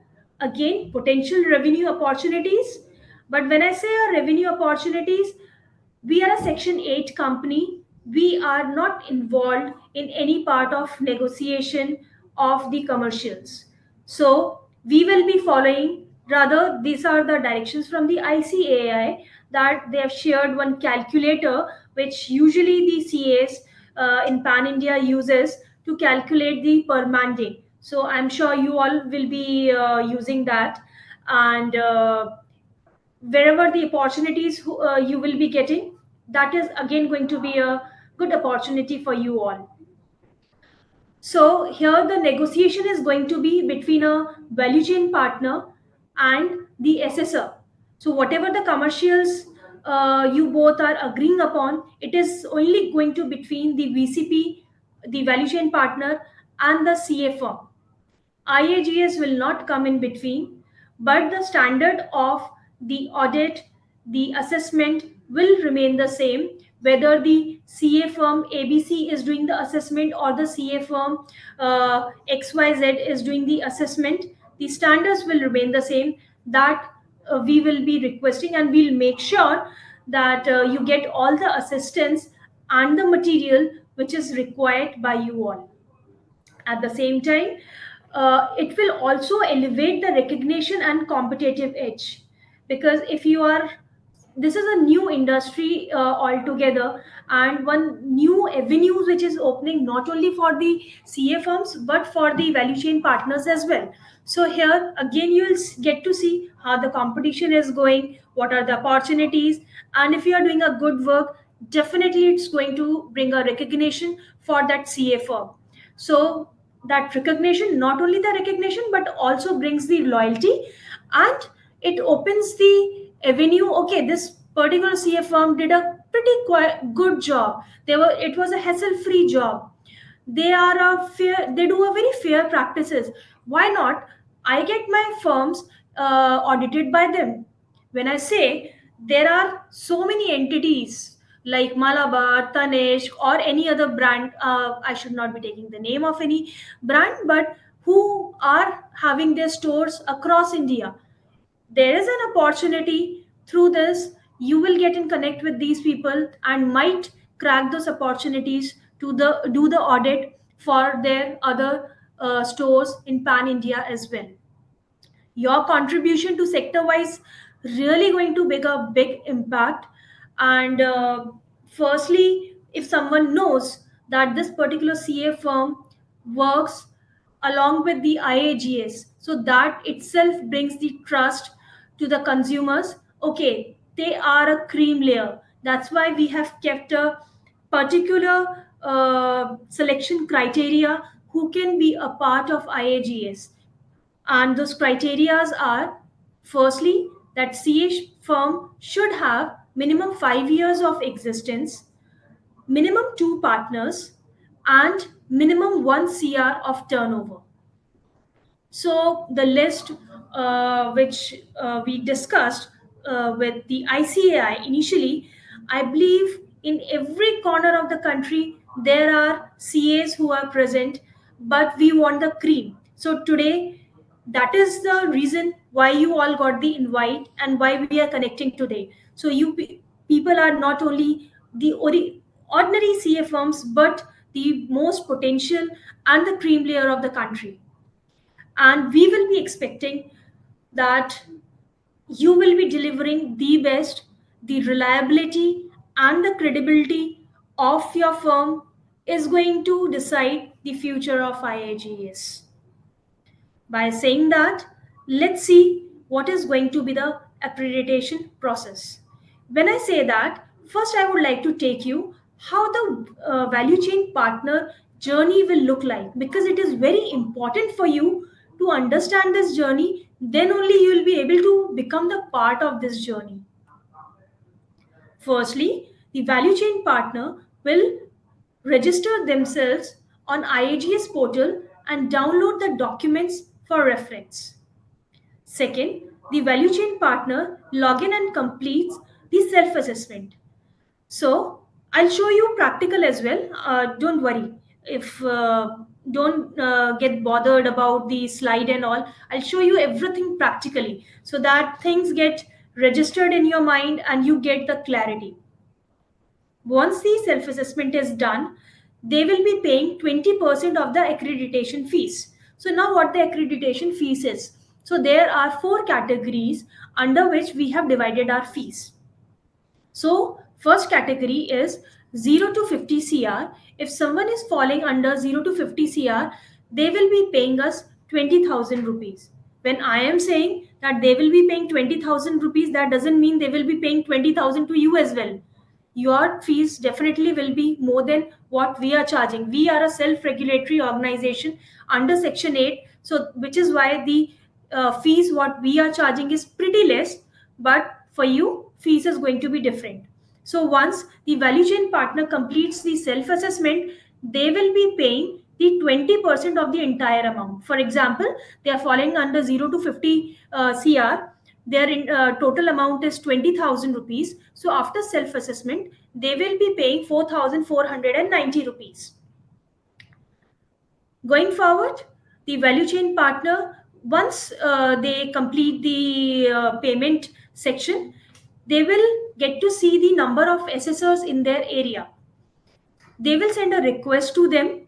again, potential revenue opportunities. But when I say revenue opportunities, we are a Section 8 company. We are not involved in any part of negotiation of the commercials. So we will be following, rather, these are the directions from the ICAI, that they have shared one calculator which usually the CAs in Pan India uses to calculate the per mandate. So I'm sure you all will be using that, and wherever the opportunities you will be getting, that is again going to be a good opportunity for you all. So here the negotiation is going to be between a value chain partner and the assessor. So whatever the commercials you both are agreeing upon, it is only going to between the VCP, the value chain partner, and the CA firm. IAGS will not come in between, but the standard of the audit, the assessment will remain the same, whether the CA firm ABC is doing the assessment or the CA firm XYZ is doing the assessment. The standards will remain the same. That we will be requesting, and we'll make sure that you get all the assistance and the material which is required by you all. At the same time, it will also elevate the recognition and competitive edge, because if you are, this is a new industry altogether, and one new avenue which is opening not only for the CA firms but for the value chain partners as well. So here again you will get to see how the competition is going, what are the opportunities, and if you are doing a good work, definitely it's going to bring a recognition for that CA firm. So that recognition, not only the recognition, but also brings the loyalty, and it opens the avenue. Okay, this particular CA firm did a pretty good job. It was a hassle-free job. They are a fair. They do a very fair practices. Why not? I get my firms audited by them. When I say there are so many entities like Malabar, Tanishq, or any other brand, I should not be taking the name of any brand, but who are having their stores across India. There is an opportunity through this. You will get in connect with these people and might crack those opportunities to do the audit for their other stores in Pan India as well. Your contribution to sector wise really going to make a big impact. And firstly, if someone knows that this particular CA firm works along with the IAGS. So that itself brings the trust to the consumers. Okay, they are a cream layer. That's why we have kept a particular selection criteria who can be a part of IAGS. And those criterias are, firstly, that CA firm should have minimum 5 years of existence, minimum 2 partners, and minimum 1 CR of turnover. So the list which we discussed with the ICAI initially, I believe in every corner of the country there are CAs who are present, but we want the cream. So today, that is the reason why you all got the invite and why we are connecting today. So people are not only the ordinary CA firms, but the most potential and the cream layer of the country. And we will be expecting that you will be delivering the best, the reliability and the credibility of your firm is going to decide the future of IAGS. By saying that, let's see what is going to be the accreditation process. When I say that, first I would like to take you how the value chain partner journey will look like, because it is very important for you to understand this journey. Then only you will be able to become the part of this journey. Firstly, the value chain partner will register themselves on IAGS portal and download the documents for reference. Second, the value chain partner login and completes the self-assessment. So I'll show you practical as well. Don't worry. If don't get bothered about the slide and all, I'll show you everything practically so that things get registered in your mind and you get the clarity. Once the self-assessment is done, they will be paying 20% of the accreditation fees. So now what the accreditation fees is? So there are 4 categories under which we have divided our fees. So first category is 0 to 50 CR. If someone is falling under 0 to 50 CR, they will be paying us 20,000 rupees. When I am saying that they will be paying 20,000 rupees, that doesn't mean they will be paying 20,000 to you as well. Your fees definitely will be more than what we are charging. We are a self-regulatory organization under Section 8, so which is why the fees what we are charging is pretty less, but for you, fees is going to be different. So once the value chain partner completes the self-assessment, they will be paying the 20% of the entire amount. For example, they are falling under 0 to 50 CR. Their total amount is 20,000 rupees. So after self-assessment, they will be paying 4,490 rupees. Going forward, the value chain partner, once they complete the payment section, they will get to see the number of assessors in their area. They will send a request to them.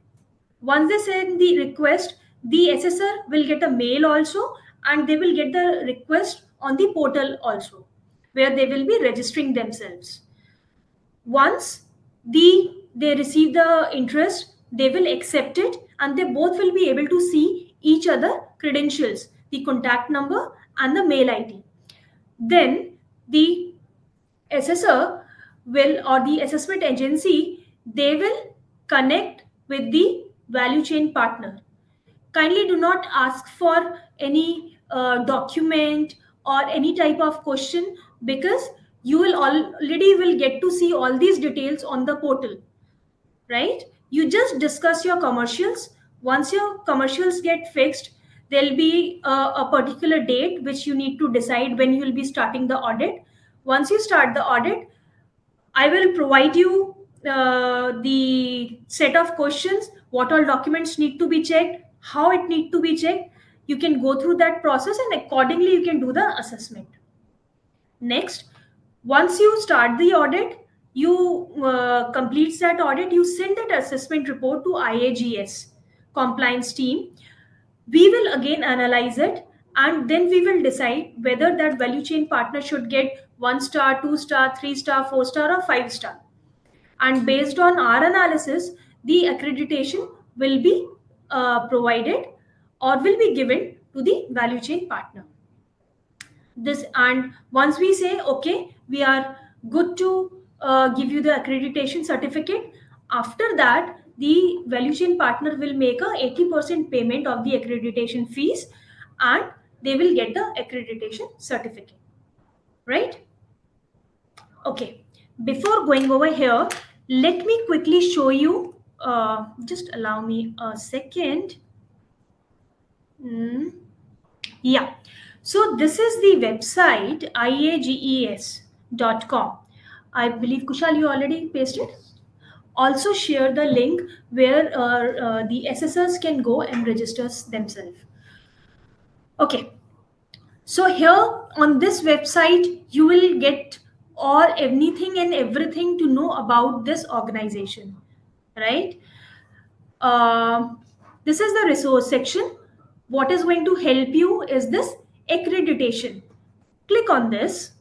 Once they send the request, the assessor will get a mail also, and they will get the request on the portal also, where they will be registering themselves. Once they receive the interest, they will accept it, and they both will be able to see each other credentials, the contact number and the mail ID. Then the assessor will, or the assessment agency, they will connect with the value chain partner. Kindly do not ask for any document or any type of question, because you will already will get to see all these details on the portal, right? You just discuss your commercials. Once your commercials get fixed, there'll be a particular date which you need to decide when you will be starting the audit. Once you start the audit, I will provide you the set of questions, what all documents need to be checked, how it need to be checked. You can go through that process and accordingly you can do the assessment. Next, once you start the audit, you complete that audit, you send that assessment report to IAGS compliance team. We will again analyze it, and then we will decide whether that value chain partner should get 1 star, 2 star, 3 star, 4 star, or 5 star. And based on our analysis, the accreditation will be provided or will be given to the value chain partner. This, and once we say okay, we are good to give you the accreditation certificate, after that the value chain partner will make a 80% payment of the accreditation fees and they will get the accreditation certificate, right? Okay, before going over here, let me quickly show you, just allow me a second. Yeah, so this is the website IAGES.com. I believe Kushal, you already pasted. Also share the link where the assessors can go and register themselves. Okay, so here on this website, you will get all anything and everything to know about this organization, right? This is the resource section. What is going to help you is this accreditation. Click on this.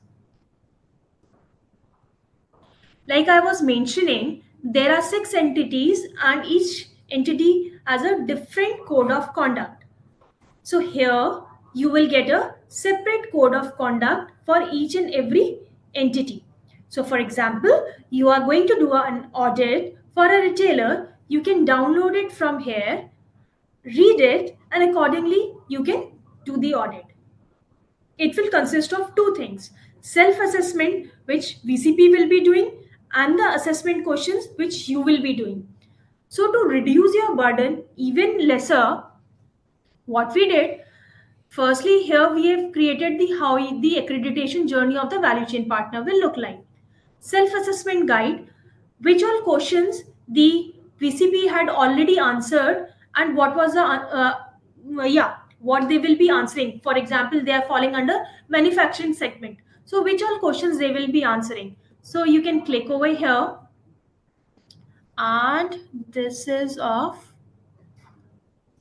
Like I was mentioning, there are 6 entities and each entity has a different code of conduct. So here you will get a separate code of conduct for each and every entity. So for example, you are going to do an audit for a retailer, you can download it from here, read it, and accordingly you can do the audit. It will consist of 2 things: self-assessment, which VCP will be doing, and the assessment questions which you will be doing. So to reduce your burden even lesser, what we did, firstly, here we have created the how the accreditation journey of the value chain partner will look like. Self-assessment guide, which all questions the VCP had already answered and what was the what they will be answering. For example, they are falling under manufacturing segment. So which all questions they will be answering. So you can click over here, and this is of,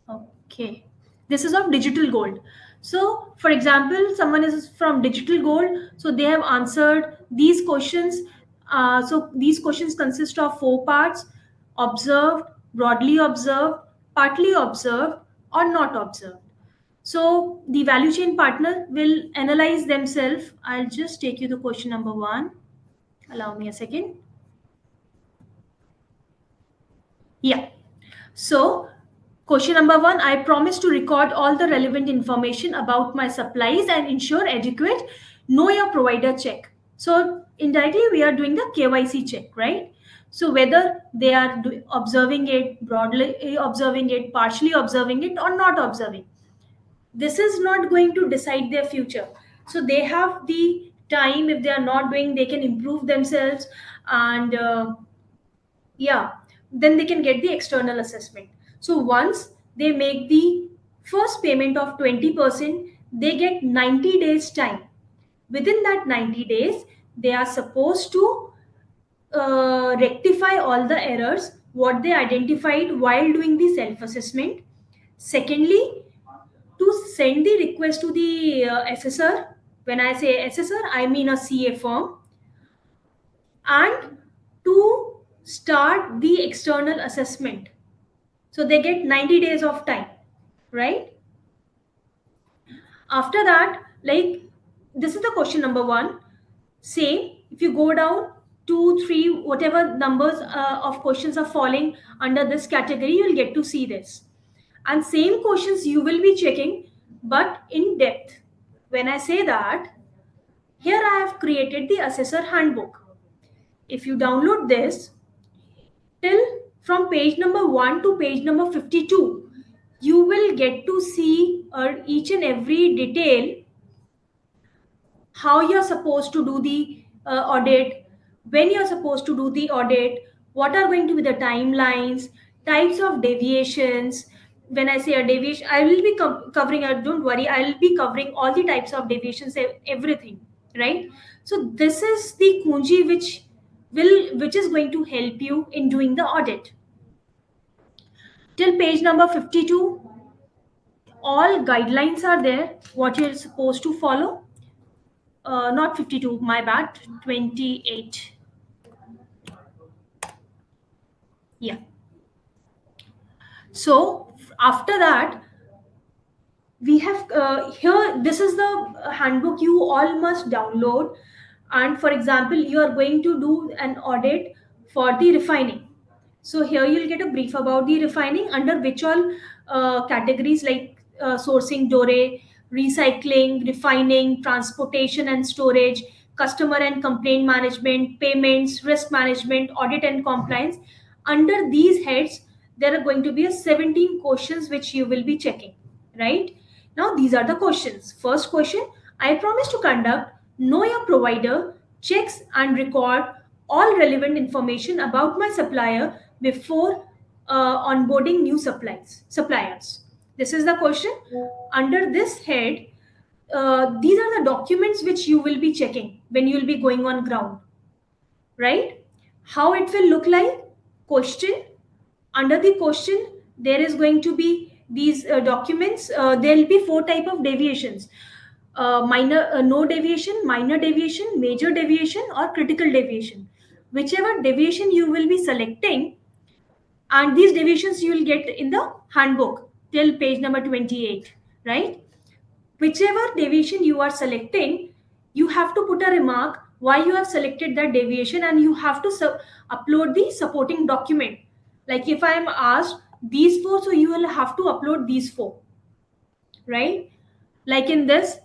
okay, this is of digital gold. So for example, someone is from digital gold, so they have answered these questions. So these questions consist of 4 parts: observed, broadly observed, partly observed, or not observed. So the value chain partner will analyze themselves. I'll just take you to question number 1. Allow me a second. Yeah. So question number 1, I promise to record all the relevant information about my supplies and ensure adequate know your provider check. So indirectly we are doing the KYC check, right? So whether they are observing it, broadly observing it, partially observing it, or not observing, this is not going to decide their future. So they have the time. If they are not doing, they can improve themselves, and yeah, then they can get the external assessment. So once they make the first payment of 20%, they get 90 days time. Within that 90 days, they are supposed to rectify all the errors what they identified while doing the self-assessment. Secondly, to send the request to the assessor. When I say assessor, I mean a CA firm, and to start the external assessment. So they get 90 days of time, right? After that, like, this is the question number 1. Same, if you go down 2, 3, whatever numbers of questions are falling under this category, you will get to see this. And same questions you will be checking, but in depth. When I say that, here I have created the assessor handbook. If you download this, till from page number 1 to page number 52, you will get to see each and every detail, how you're supposed to do the audit, when you're supposed to do the audit, what are going to be the timelines, types of deviations. When I say a deviation, I will be covering, don't worry, I will be covering all the types of deviations, everything, right? So this is the kunji which is going to help you in doing the audit. Till page number 52, all guidelines are there, what you're supposed to follow. Not 52, my bad, 28. Yeah. So After that, we have here, this is the handbook you all must download. And for example, you are going to do an audit for the refining. So here you'll get a brief about the refining, under which all categories like sourcing, dore, recycling, refining, transportation and storage, customer and complaint management, payments, risk management, audit and compliance. Under these heads, there are going to be a 17 questions which you will be checking, right? Now, these are the questions. First question, I promise to conduct know your provider checks and record all relevant information about my supplier before onboarding new suppliers. This is the question. Under this head, these are the documents which you will be checking when you will be going on ground, right? How it will look like? Question. Under the question, there is going to be these documents. There will be 4 type of deviations: minor, no deviation, minor deviation, major deviation, or critical deviation. Whichever deviation you will be selecting, and these deviations you will get in the handbook till page number 28, right? Whichever deviation you are selecting, you have to put a remark why you have selected that deviation, and you have to upload the supporting document. Like if I am asked these 4, so you will have to upload these 4, right? Like in this,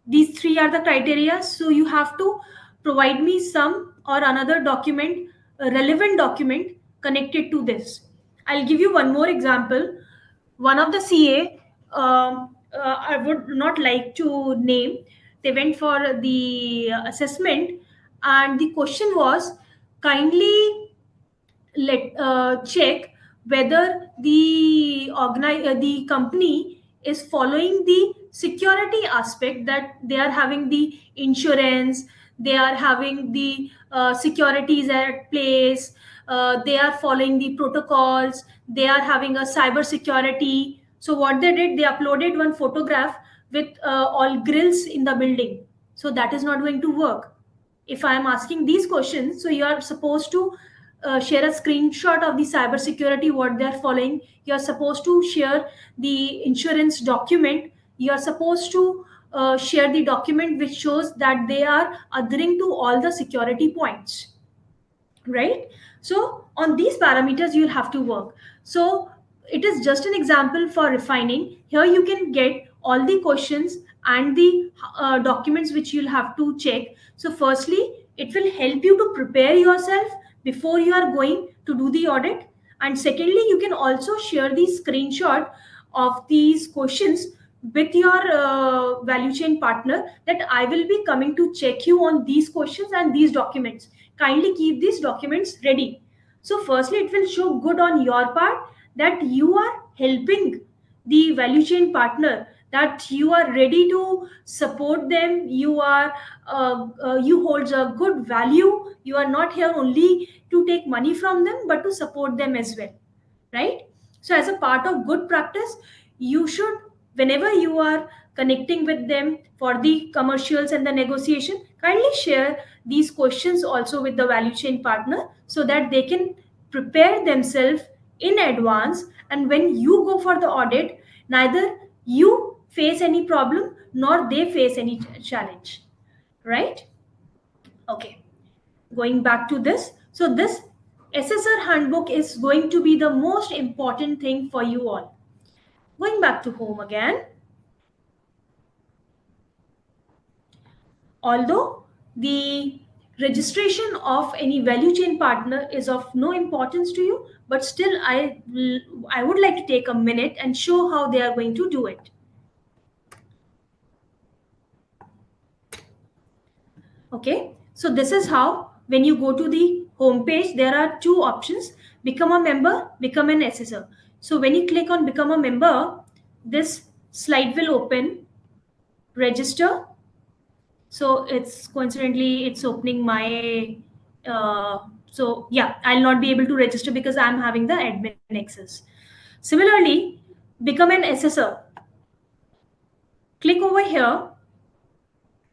these 3 are the criteria, so you have to provide me some or another document, a relevant document connected to this. I'll give you one more example. One of the CA, I would not like to name, they went for the assessment, and the question was, kindly check whether the company is following the security aspect, that they are having the insurance, they are having the securities at place, they are following the protocols, they are having a cyber security. So what they did, they uploaded one photograph with all grills in the building. So that is not going to work. If I am asking these questions, so you are supposed to share a screenshot of the cybersecurity, what they are following. You are supposed to share the insurance document. You are supposed to share the document which shows that they are adhering to all the security points, right? So on these parameters you'll have to work. So it is just an example for refining. Here you can get all the questions and the documents which you'll have to check. So firstly, it will help you to prepare yourself before you are going to do the audit. And secondly, you can also share the screenshot of these questions with your value chain partner, that I will be coming to check you on these questions and these documents. Kindly keep these documents ready. So firstly, it will show good on your part that you are helping the value chain partner, that you are ready to support them, you are you hold a good value, you are not here only to take money from them but to support them as well, right? So as a part of good practice, you should, whenever you are connecting with them for the commercials and the negotiation, kindly share these questions also with the value chain partner, so that they can prepare themselves in advance, and when you go for the audit, neither you face any problem nor they face any challenge, right? Okay, going back to this, so this assessor handbook is going to be the most important thing for you all. Going back to home again, although the registration of any value chain partner is of no importance to you, but still I would like to take a minute and show how they are going to do it. Okay, so this is how, when you go to the home page, there are 2 options: become a member, become an assessor. So when you click on become a member, this slide will open, register. So it's coincidentally, it's opening my, so yeah, I'll not be able to register because I'm having the admin access. Similarly, become an assessor. Click over here.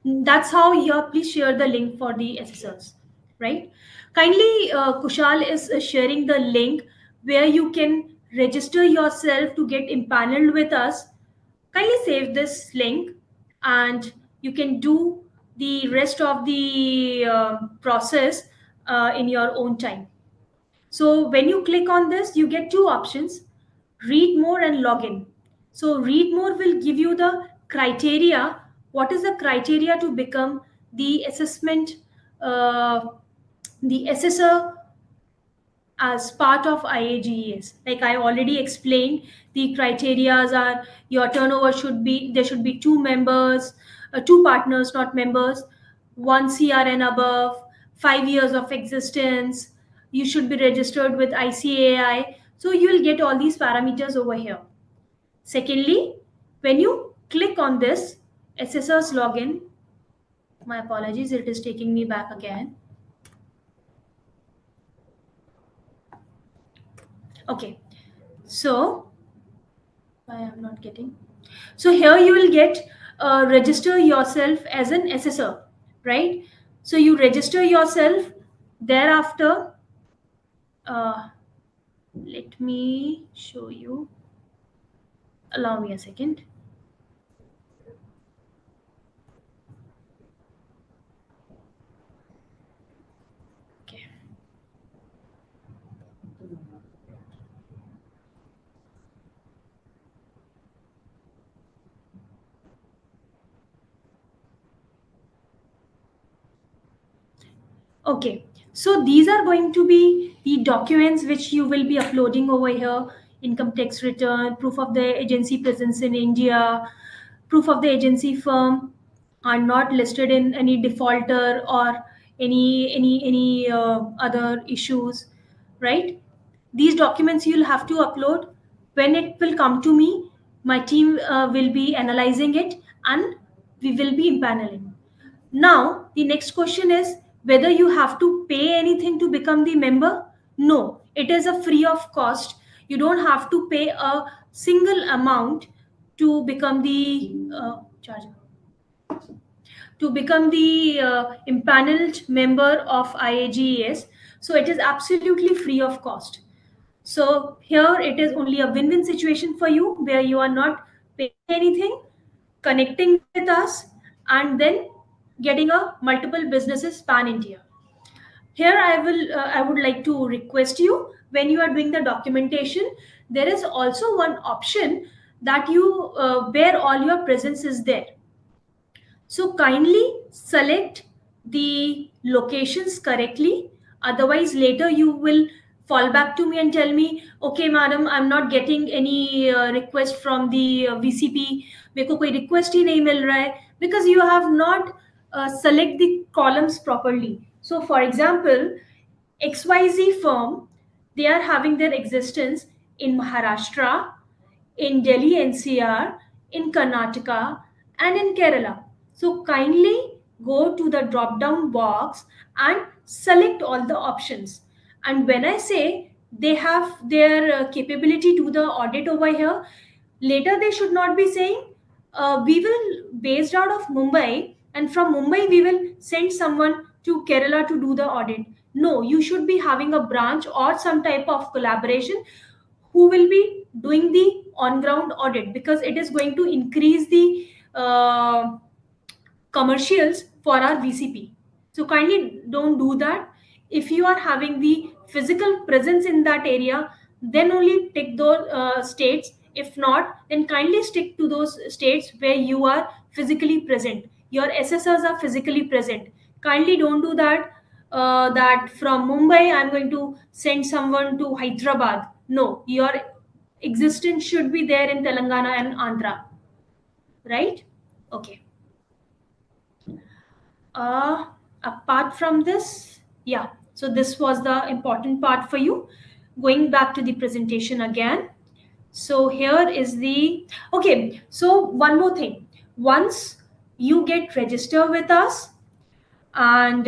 That's how here, please share the link for the assessors, right? Kindly, Kushal is sharing the link where you can register yourself to get empaneled with us, kindly save this link and you can do the rest of the process in your own time. So when you click on this, you get two options, read more and log in. So read more will give you the criteria. What is the criteria to become the assessment, the assessor as part of IAGS? Like I already explained, the criterias are your turnover should be, there should be two members, two partners, not members, 1 CR and above, 5 years of existence, you should be registered with ICAI. So you will get all these parameters over here. Secondly, when you click on this assessor's login, my apologies, it is taking me back again. Okay, so why I'm not getting. So here you will get register yourself as an assessor, right? So you register yourself. Thereafter, let me show you. Allow me a second. Okay. Okay, so these are going to be the documents which you will be uploading over here: income tax return, proof of the agency presence in India, proof of the agency firm are not listed in any defaulter or any other issues, right? These documents you'll have to upload. When it will come to me, my team will be analyzing it and we will be empaneling. Now, the next question is whether you have to pay anything to become the member. No, it is a free of cost. You don't have to pay a single amount to become the empaneled member of IAGS. So it is absolutely free of cost. So here it is only a win-win situation for you where you are not paying anything, connecting with us, and then getting a multiple businesses pan India. Here I would like to request you, when you are doing the documentation, there is also one option that you where all your presence is there. So kindly select the locations correctly. Otherwise, later you will fall back to me and tell me, okay, madam, I'm not getting any request from the VCP. मेरे को कोई request ही नहीं मिल रहा है, because you have not select the columns properly. So, for example, XYZ firm, they are having their existence in Maharashtra, in Delhi NCR, in Karnataka, and in Kerala. So kindly go to the drop down box and select all the options. And when I say they have their capability to the audit over here, later they should not be saying we will based out of Mumbai, and from Mumbai we will send someone to Kerala to do the audit. No, you should be having a branch or some type of collaboration who will be doing the on ground audit, because it is going to increase the commercials for our VCP. So kindly don't do that. If you are having the physical presence in that area, then only tick those states. If not, then kindly stick to those states where you are physically present. Your SSRs are physically present. Kindly don't do that. That from Mumbai I'm going to send someone to Hyderabad. No, your existence should be there in Telangana and Andhra, right? Okay. Apart from this, yeah, so this was the important part for you. Going back to the presentation again. So here is the, okay, so one more thing. Once you get registered with us, and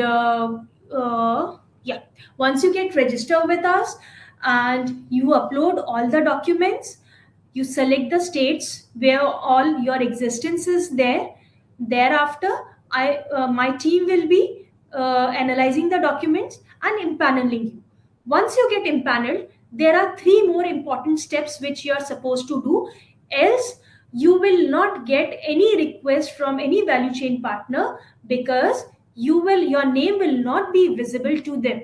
yeah, once you get registered with us and you upload all the documents, you select the states where all your existence is there. Thereafter, my team will be analyzing the documents and empaneling you. Once you get empaneled, there are 3 more important steps which you are supposed to do, else you will not get any request from any value chain partner, because your name will not be visible to them.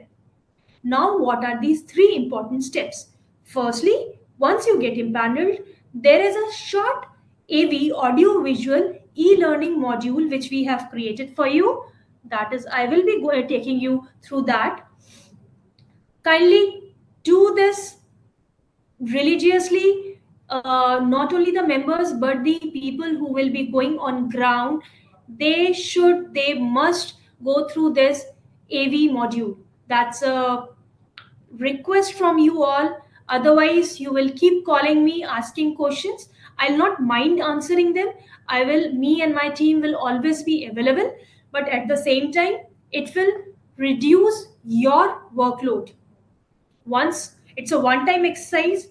Now, what are these 3 important steps? Firstly, once you get empaneled, there is a short AV audio visual e-learning module which we have created for you. That is, I will be taking you through that. Kindly do this religiously, not only the members but the people who will be going on ground. They must go through this AV module. That's a request from you all. Otherwise you will keep calling me asking questions. I'll not mind answering them. Me and my team will always be available, but at the same time it will reduce your workload. Once it's a one time exercise,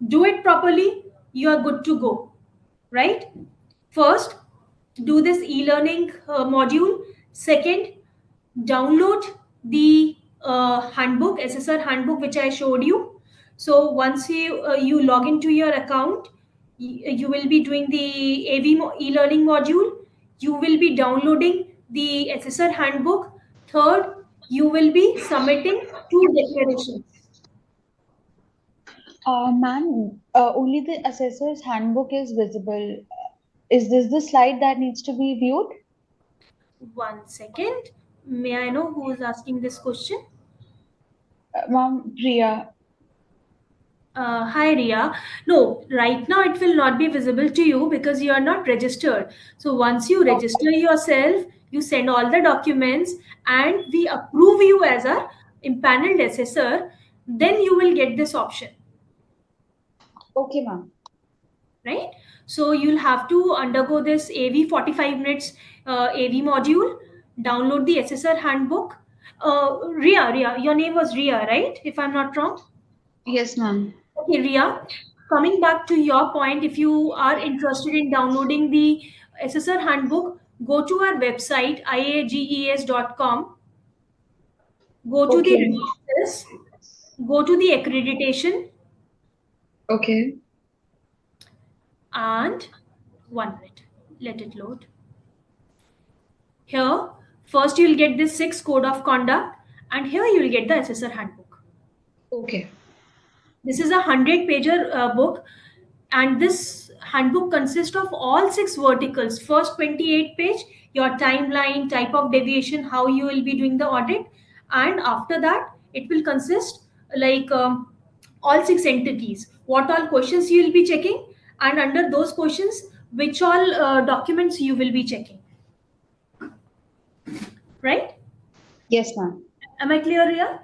do it properly, you are good to go, right? First, do this e-learning module. Second, download the handbook, SSR handbook, which I showed you. So once you log into your account, you will be doing the e-learning module. You will be downloading the SSR handbook. Third, you will be submitting 2 declarations. Ma'am, only the assessor's handbook is visible. Is this the slide that needs to be viewed? 1 second. May I know who is asking this question? Ma'am, Priya. Hi Ria. No, right now it will not be visible to you because you are not registered. So once you register yourself, you send all the documents and we approve you as a impaneled assessor, then you will get this option. Okay, ma'am. Right? So you'll have to undergo this AV 45 minutes AV module, download the assessor handbook. Ria, your name was Ria, right? If I'm not wrong. Yes, ma'am. Okay, Ria, coming back to your point, if you are interested in downloading the SSR handbook, go to our website, IAGES.com, go to the Okay. resources, go to the accreditation, Okay. and 1 minute, let it load. Here, first you'll get this 6 code of conduct, and here you will get the SSR handbook. Okay. This is a 100-pager book, and this handbook consists of all 6 verticals. First 28 page, your timeline, type of deviation, how you will be doing the audit, and after that it will consist like all 6 entities, what all questions you will be checking, and under those questions which all documents you will be checking. Right? Yes, ma'am. Am I clear, Ria?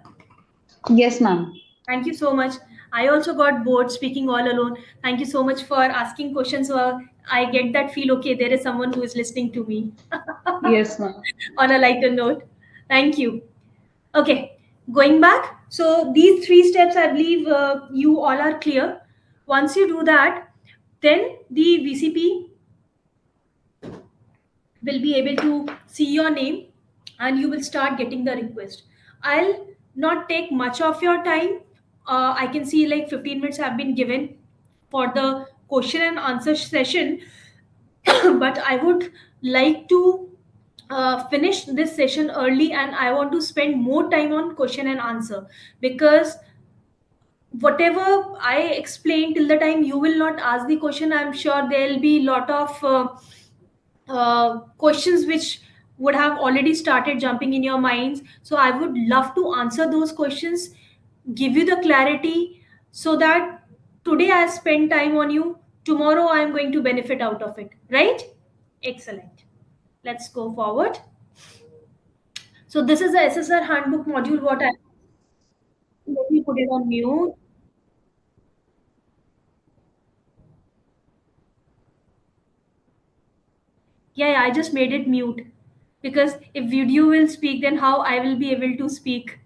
Yes, ma'am. Thank you so much. I also got bored speaking all alone. Thank you so much for asking questions. I get that feel, okay, there is someone who is listening to me. Yes, ma'am. On a lighter note. Thank you. Okay, going back. So these 3 steps, I believe you all are clear. Once you do that, then the VCP will be able to see your name and you will start getting the request. I'll not take much of your time. I can see like 15 minutes have been given for the question and answer session, but I would like to finish this session early, and I want to spend more time on question and answer, because whatever I explain till the time you will not ask the question, I'm sure there'll be a lot of questions which would have already started jumping in your minds. So I would love to answer those questions, give you the clarity, so that today I spend time on you, tomorrow I am going to benefit out of it. Right? Excellent. Let's go forward. So this is the SSR handbook module. Let me put it on mute. Yeah, I just made it mute, because if video will speak, then how I will be able to speak?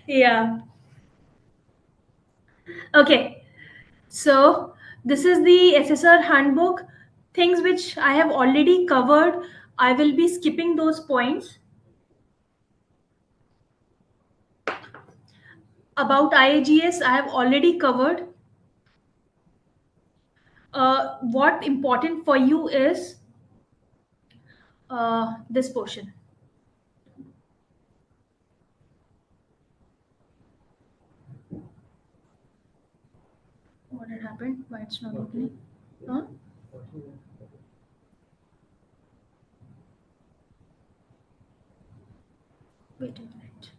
Yeah. Okay. So this is the SSR handbook. Things which I have already covered, I will be skipping those points. About IAGS, I have already covered. What important for you is this portion. What had happened? Why it's not opening? Huh? Wait a minute.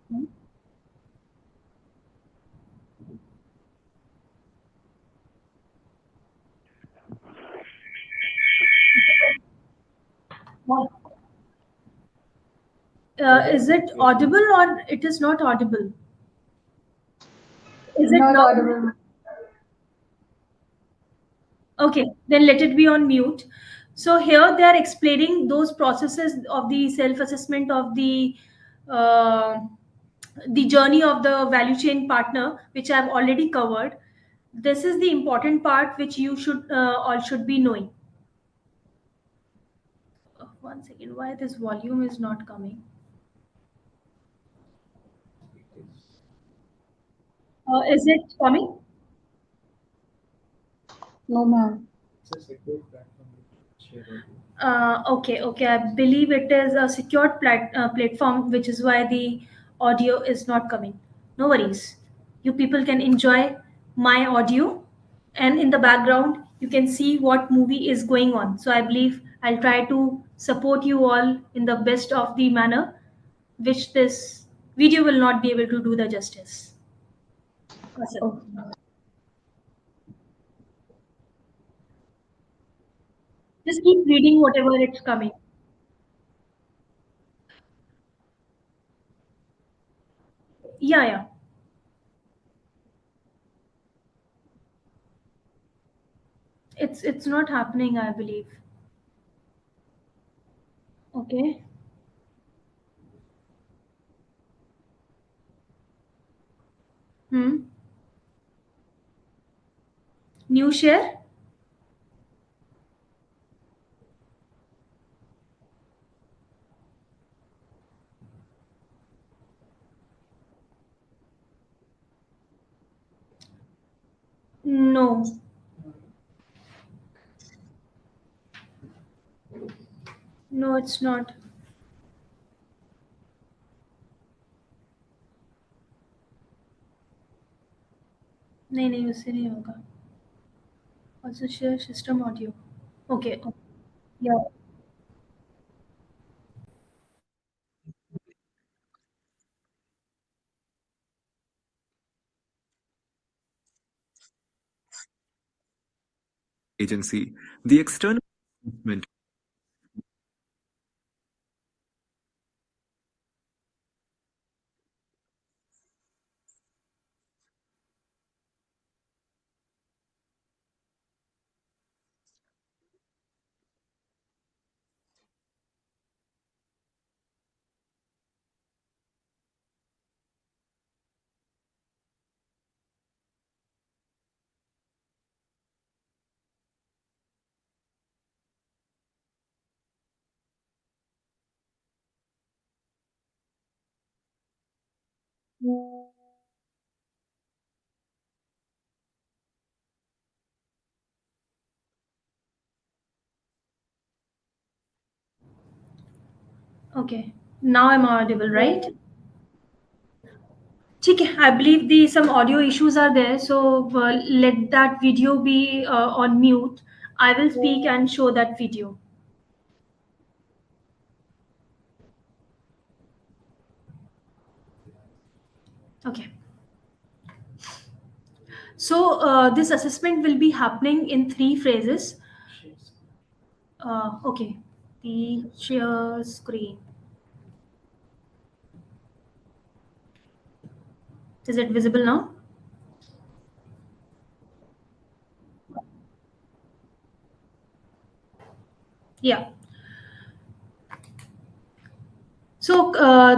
Hmm? What? Is it audible or it is not audible? Is it Not now? audible. Okay, then let it be on mute. So here they are explaining those processes of the self-assessment of the journey of the value chain partner, which I've already covered. This is the important part which you should all should be knowing. One second, why this volume is not coming? Is it coming? No, ma'am. Okay. I believe it is a secured platform, which is why the audio is not coming. No worries. You people can enjoy my audio, and in the background, you can see what movie is going on. So I believe I'll try to support you all in the best of the manner, which this video will not be able to do the justice. Awesome. Oh. Just keep reading whatever it's coming. Yeah. It's not happening, I believe. Okay. Hmm. New share? No. No, it's not. नहीं उससे नहीं होगा. Also share system audio. Okay. Yeah. Agency. The external assessment Okay. Now I'm audible, right? Okay. I believe the some audio issues are there, so let that video be on mute. I will speak and show that video. Okay. So this assessment will be happening in 3 phases. Okay. The share screen. Is it visible now? Yeah. So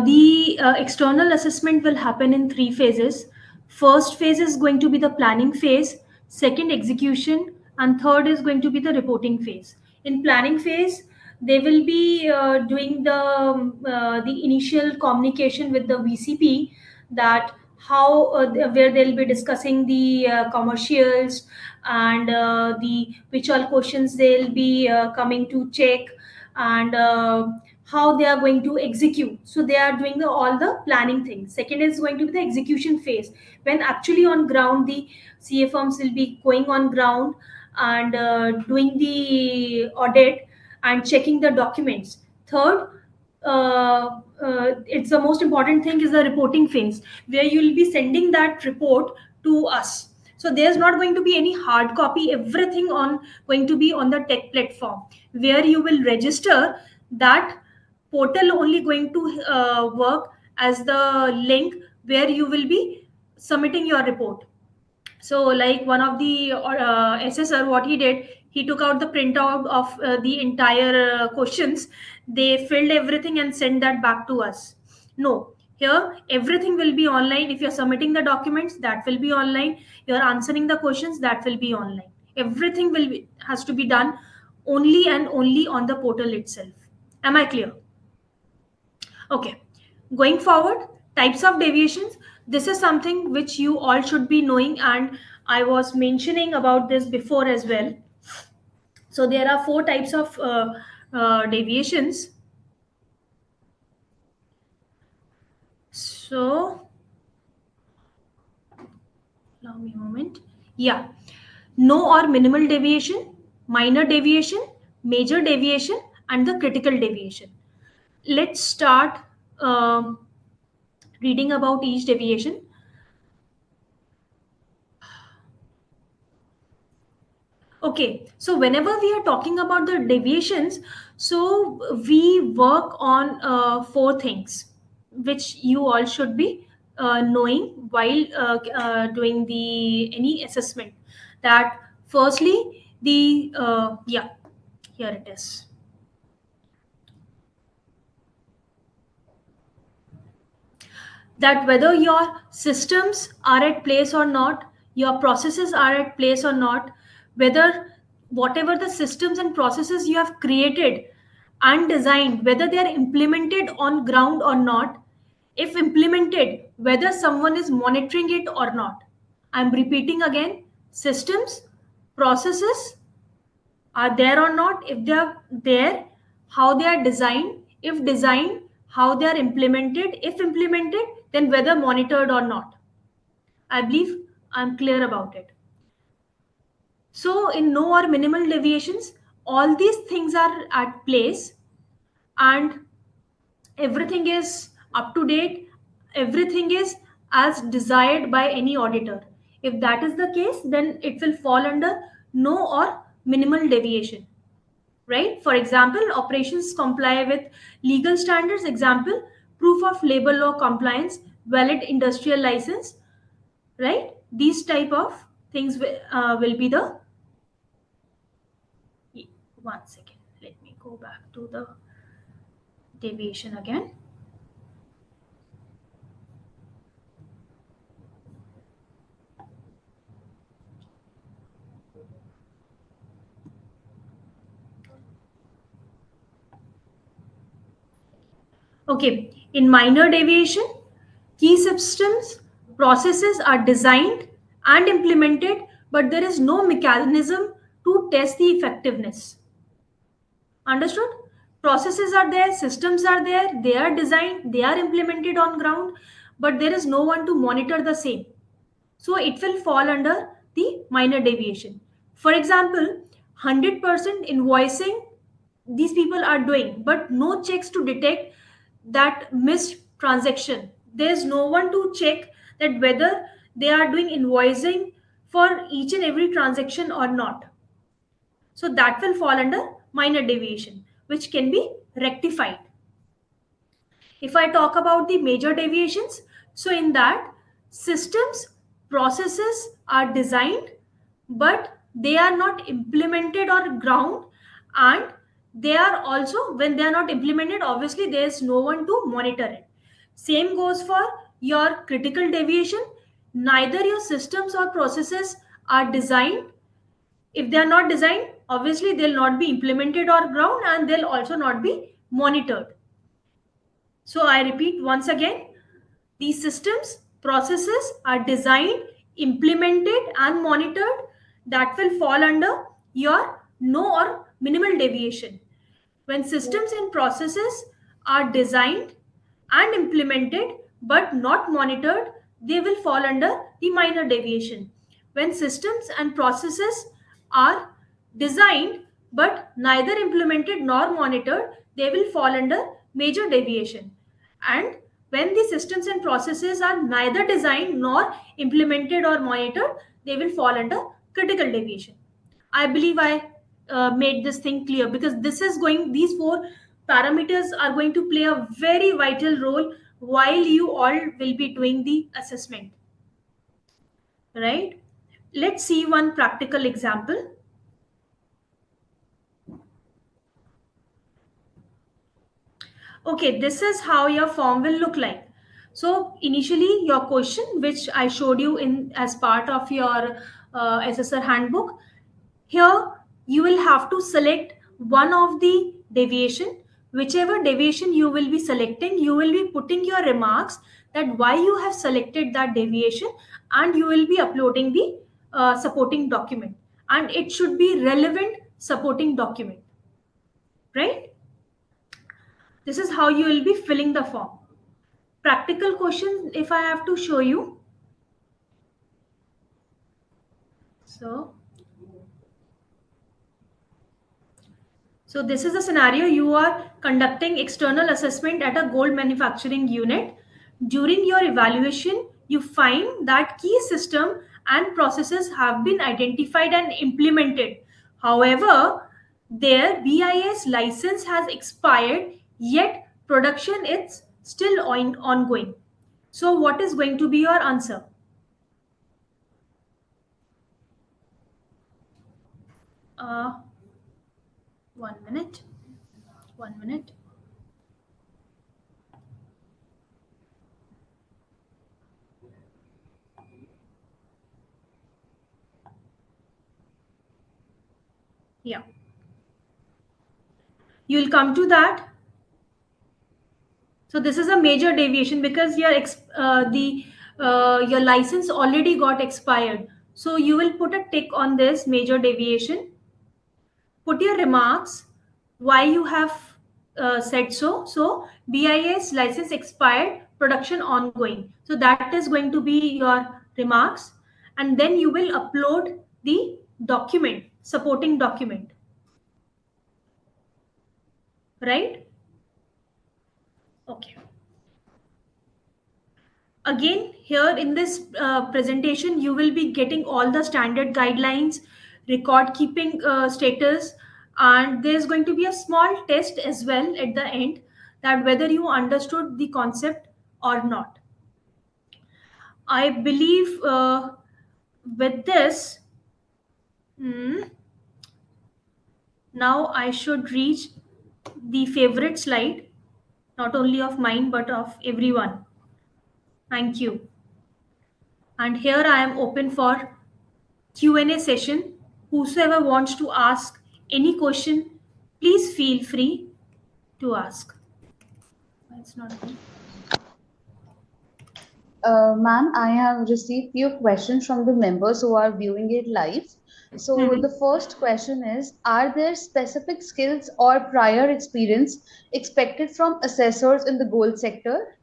the external assessment will happen in 3 phases. First phase is going to be the planning phase, second execution, and third is going to be the reporting phase. In planning phase, they will be doing the initial communication with the VCP, that how where they'll be discussing the commercials and the which all questions they'll be coming to check, and how they are going to execute. So they are doing all the planning things. Second is going to be the execution phase, when actually on ground the CA firms will be going on ground and doing the audit and checking the documents. Third, it's the most important thing is the reporting phase, where you will be sending that report to us. So there's not going to be any hard copy. Everything on going to be on the tech platform, where you will register. That portal only going to work as the link where you will be submitting your report. So like one of the assessor, what he did, he took out the printout of the entire questions. They filled everything and sent that back to us. No, here everything will be online. If you're submitting the documents, that will be online. You're answering the questions, that will be online. Everything has to be done only and only on the portal itself. Am I clear? Okay, going forward, types of deviations. This is something which you all should be knowing, and I was mentioning about this before as well. So there are 4 types of deviations. So allow me a moment. Yeah, no or minimal deviation, minor deviation, major deviation, and the critical deviation. Let's start reading about each deviation. Okay, so whenever we are talking about the deviations, so we work on 4 things, which you all should be knowing while doing the any assessment. That firstly, the yeah, here it is. That whether your systems are at place or not, your processes are at place or not, whether whatever the systems and processes you have created and designed, whether they are implemented on ground or not, if implemented, whether someone is monitoring it or not. I'm repeating again, systems, processes are there or not. If they are there, how they are designed. If designed, how they are implemented. If implemented, then whether monitored or not. I believe I'm clear about it. So in no or minimal deviations, all these things are at place and everything is up to date. Everything is as desired by any auditor. If that is the case, then it will fall under no or minimal deviation. Right? For example, operations comply with legal standards. Example, proof of labor law compliance, valid industrial license. Right? These type of things will be the. One second. Let me go back to the deviation again. Okay, in minor deviation, key systems, processes are designed and implemented, but there is no mechanism to test the effectiveness. Understood? Processes are there, systems are there, they are designed, they are implemented on ground, but there is no one to monitor the same. So it will fall under the minor deviation. For example, 100% invoicing these people are doing, but no checks to detect that missed transaction. There's no one to check that whether they are doing invoicing for each and every transaction or not. So that will fall under minor deviation, which can be rectified. If I talk about the major deviations, so in that, systems, processes are designed, but they are not implemented on ground, and they are also, when they are not implemented, obviously there is no one to monitor it. Same goes for your critical deviation. neither your systems or processes are designed. If they are not designed, obviously they'll not be implemented or ground, and they'll also not be monitored. So I repeat once again, these systems, processes are designed, implemented and monitored. That will fall under your no or minimal deviation. When systems and processes are designed and implemented but not monitored, they will fall under the minor deviation. When systems and processes are designed but neither implemented nor monitored, they will fall under major deviation. And when the systems and processes are neither designed nor implemented or monitored, they will fall under critical deviation. I believe I made this thing clear, because these four parameters are going to play a very vital role while you all will be doing the assessment. Right? Let's see one practical example. Okay, this is how your form will look like. So initially your question, which I showed you in as part of your assessor handbook, here you will have to select one of the deviation. Whichever deviation you will be selecting, you will be putting your remarks that why you have selected that deviation, and you will be uploading the supporting document, and it should be relevant supporting document, right? This is how you will be filling the form. Practical question, if I have to show you. So this is a scenario. You are conducting external assessment at a gold manufacturing unit. During your evaluation, you find that key system and processes have been identified and implemented. However, their BIS license has expired, yet production is still ongoing. So what is going to be your answer? One minute. Yeah. You will come to that. So this is a major deviation because your license already got expired. So you will put a tick on this major deviation. Put your remarks why you have said so. So BIS license expired, production ongoing. So that is going to be your remarks, and then you will upload the document, supporting document, right? Okay. Again, here in this presentation, you will be getting all the standard guidelines, record keeping status, and there's going to be a small test as well at the end, that whether you understood the concept or not. I believe with this, now I should reach the favorite slide, not only of mine, but of everyone. Thank you. And here I am open for Q&A session. Whosoever wants to ask any question, please feel free to ask. It's not good. Ma'am, I have received few questions from the members who are viewing it live. So the first question is, are there specific skills or prior experience expected from assessors in the gold sector?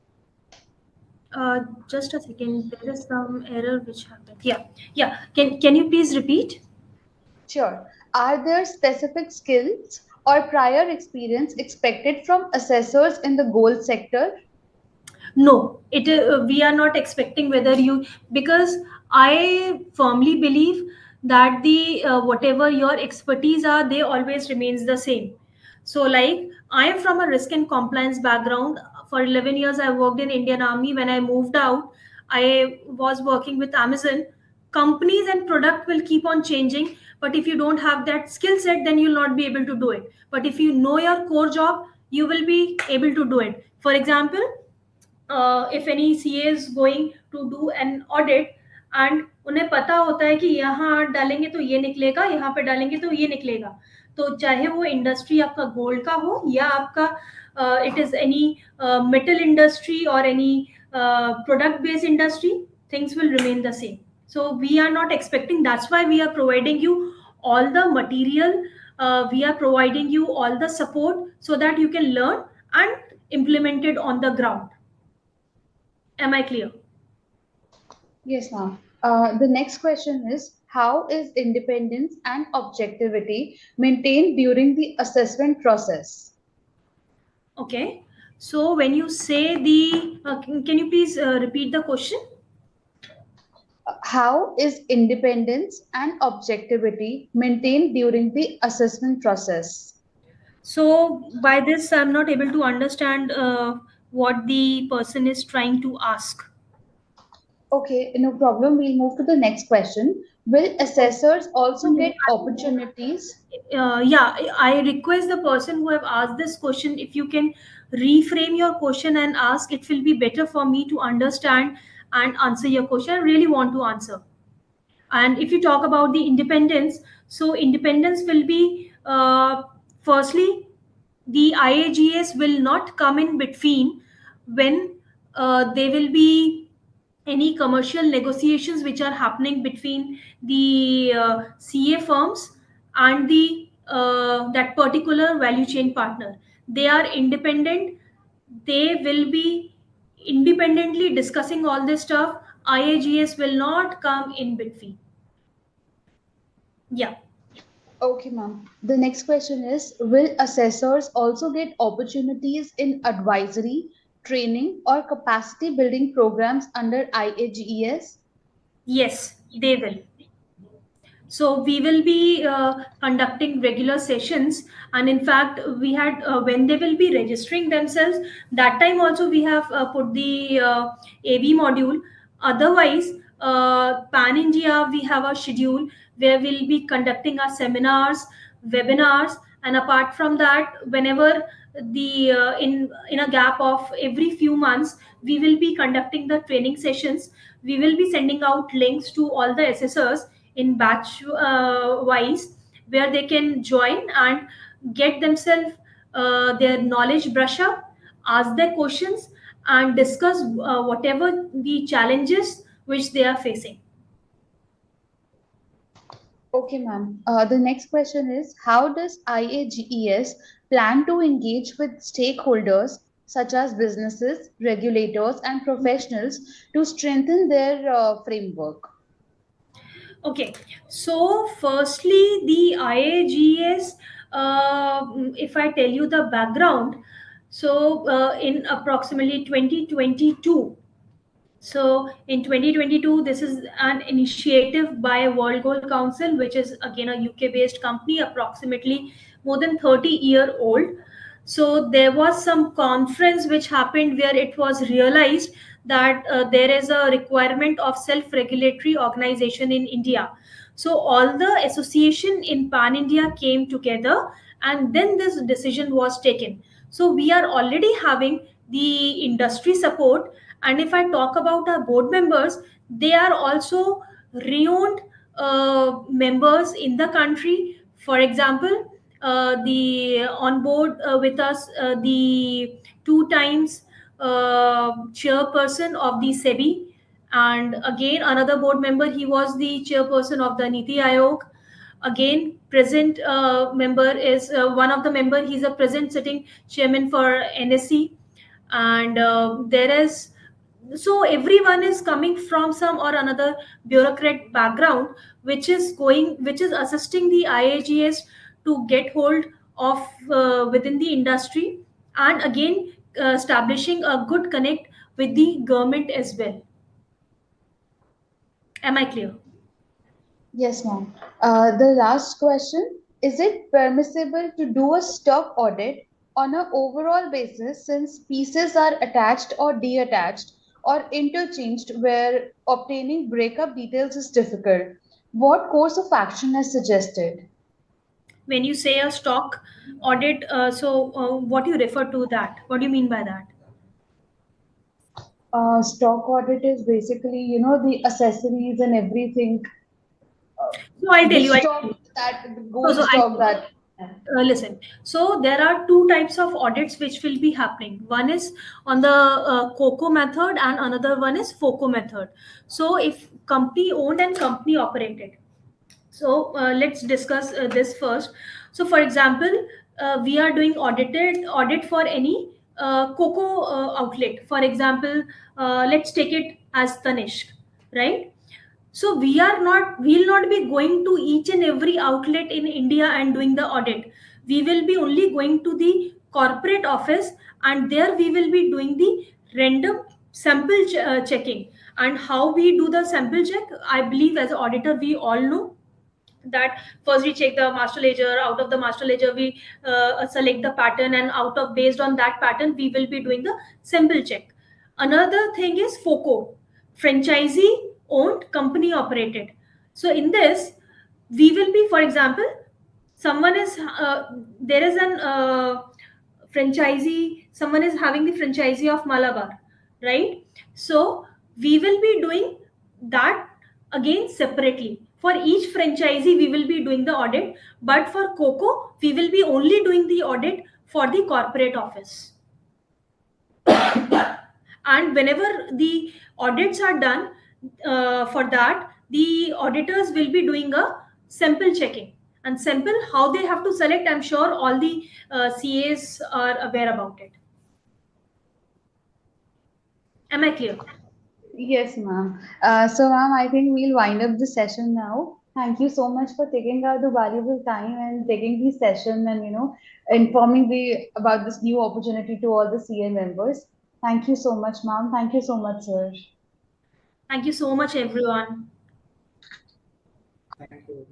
Just a second, there is some error which happened. Yeah. Can you please repeat? Sure. Are there specific skills or prior experience expected from assessors in the gold sector? No, we are not expecting whether you, because I firmly believe that the whatever your expertise are, they always remains the same. So like I am from a risk and compliance background. For 11 years I worked in Indian Army. When I moved out, I was working with Amazon. Companies and product will keep on changing, but if you don't have that skill set, then you'll not be able to do it. But if you know your core job, you will be able to do it. For example, if any CA is going to do an audit and उन्हें पता होता है कि यहाँ डालेंगे तो ये निकलेगा, यहाँ पे डालेंगे तो ये निकलेगा. तो चाहे वो इंडस्ट्री आपका गोल्ड का हो या आपका it is any metal industry or any product based industry, things will remain the same. So we are not expecting, that's why we are providing you all the material, we are providing you all the support so that you can learn and implement it on the ground. Am I clear? Yes, ma'am. The next question is, how is independence and objectivity maintained during the assessment process? Okay. So when you say the, can you please repeat the question? How is independence and objectivity maintained during the assessment process? So by this, I'm not able to understand what the person is trying to ask. Okay, no problem. We'll move to the next question. Will assessors also get opportunities? Yeah, I request the person who have asked this question, if you can reframe your question and ask, it will be better for me to understand and answer your question. I really want to answer. And if you talk about the independence, so independence will be, firstly, the IAGS will not come in between when there will be any commercial negotiations which are happening between the CA firms and the that particular value chain partner. They are independent. They will be independently discussing all this stuff. IAGS will not come in between. Yeah. Okay, ma'am. The next question is, will assessors also get opportunities in advisory, training, or capacity building programs under IAGES? Yes, they will. So we will be conducting regular sessions, and in fact, we had when they will be registering themselves. That time also we have put the AV module. Otherwise, Pan India we have a schedule where we'll be conducting our seminars, webinars, and apart from that, whenever the in a gap of every few months, we will be conducting the training sessions. We will be sending out links to all the assessors in batch wise, where they can join and get themselves their knowledge brush up, ask their questions, and discuss whatever the challenges which they are facing. Okay, ma'am. The next question is, how does IAGES plan to engage with stakeholders such as businesses, regulators, and professionals to strengthen their framework? Okay, so firstly, the IAGS, if I tell you the background, so in approximately 2022, so in 2022, this is an initiative by World Gold Council, which is again a UK based company, approximately more than 30-year-old. So there was some conference which happened where it was realized that there is a requirement of self-regulatory organization in India. So all the association in Pan India came together, and then this decision was taken. So we are already having the industry support, and if I talk about our board members, they are also renowned members in the country. For example, the on board with us, the 2 times chairperson of the SEBI, and again another board member, he was the chairperson of the Niti Aayog. Again, present member is one of the member, he's a present sitting chairman for NSE. And there is, so everyone is coming from some or another bureaucrat background, which is assisting the IAGS to get hold of within the industry, and again establishing a good connect with the government as well. Am I clear? Yes, ma'am. The last question, is it permissible to do a stock audit on an overall basis since pieces are attached or detached or interchanged where obtaining breakup details is difficult? What course of action is suggested? When you say a stock audit, so what do you refer to that? What do you mean by that? Stock audit is basically, the accessories and everything. So I'll tell The you. stock that, the gold So stock that. listen, so there are two types of audits which will be happening. One is on the COCO method and another one is FOCO method. So if company owned and company operated. So let's discuss this first. So for example, we are doing audit for any COCO outlet. For example, let's take it as Tanishq, right? So we'll not be going to each and every outlet in India and doing the audit. We will be only going to the corporate office, and there we will be doing the random sample checking. And how we do the sample check, I believe as an auditor we all know that first we check the master ledger. Out of the master ledger we select the pattern, and out of based on that pattern we will be doing the sample check. Another thing is FOCO, franchisee owned company operated. So in this we will be, for example, someone is there is an franchisee, someone is having the franchisee of Malabar, right? So we will be doing that again separately. For each franchisee we will be doing the audit, but for COCO we will be only doing the audit for the corporate office. And whenever the audits are done, for that the auditors will be doing a sample checking. And sample, how they have to select, I'm sure all the CAs are aware about it. Am I clear? Yes, ma'am. So, ma'am, I think we'll wind up the session now. Thank you so much for taking out the valuable time and taking the session and, informing about this new opportunity to all the CA members. Thank you so much, ma'am. Thank you so much, sir. Thank you so much, everyone. Thank you.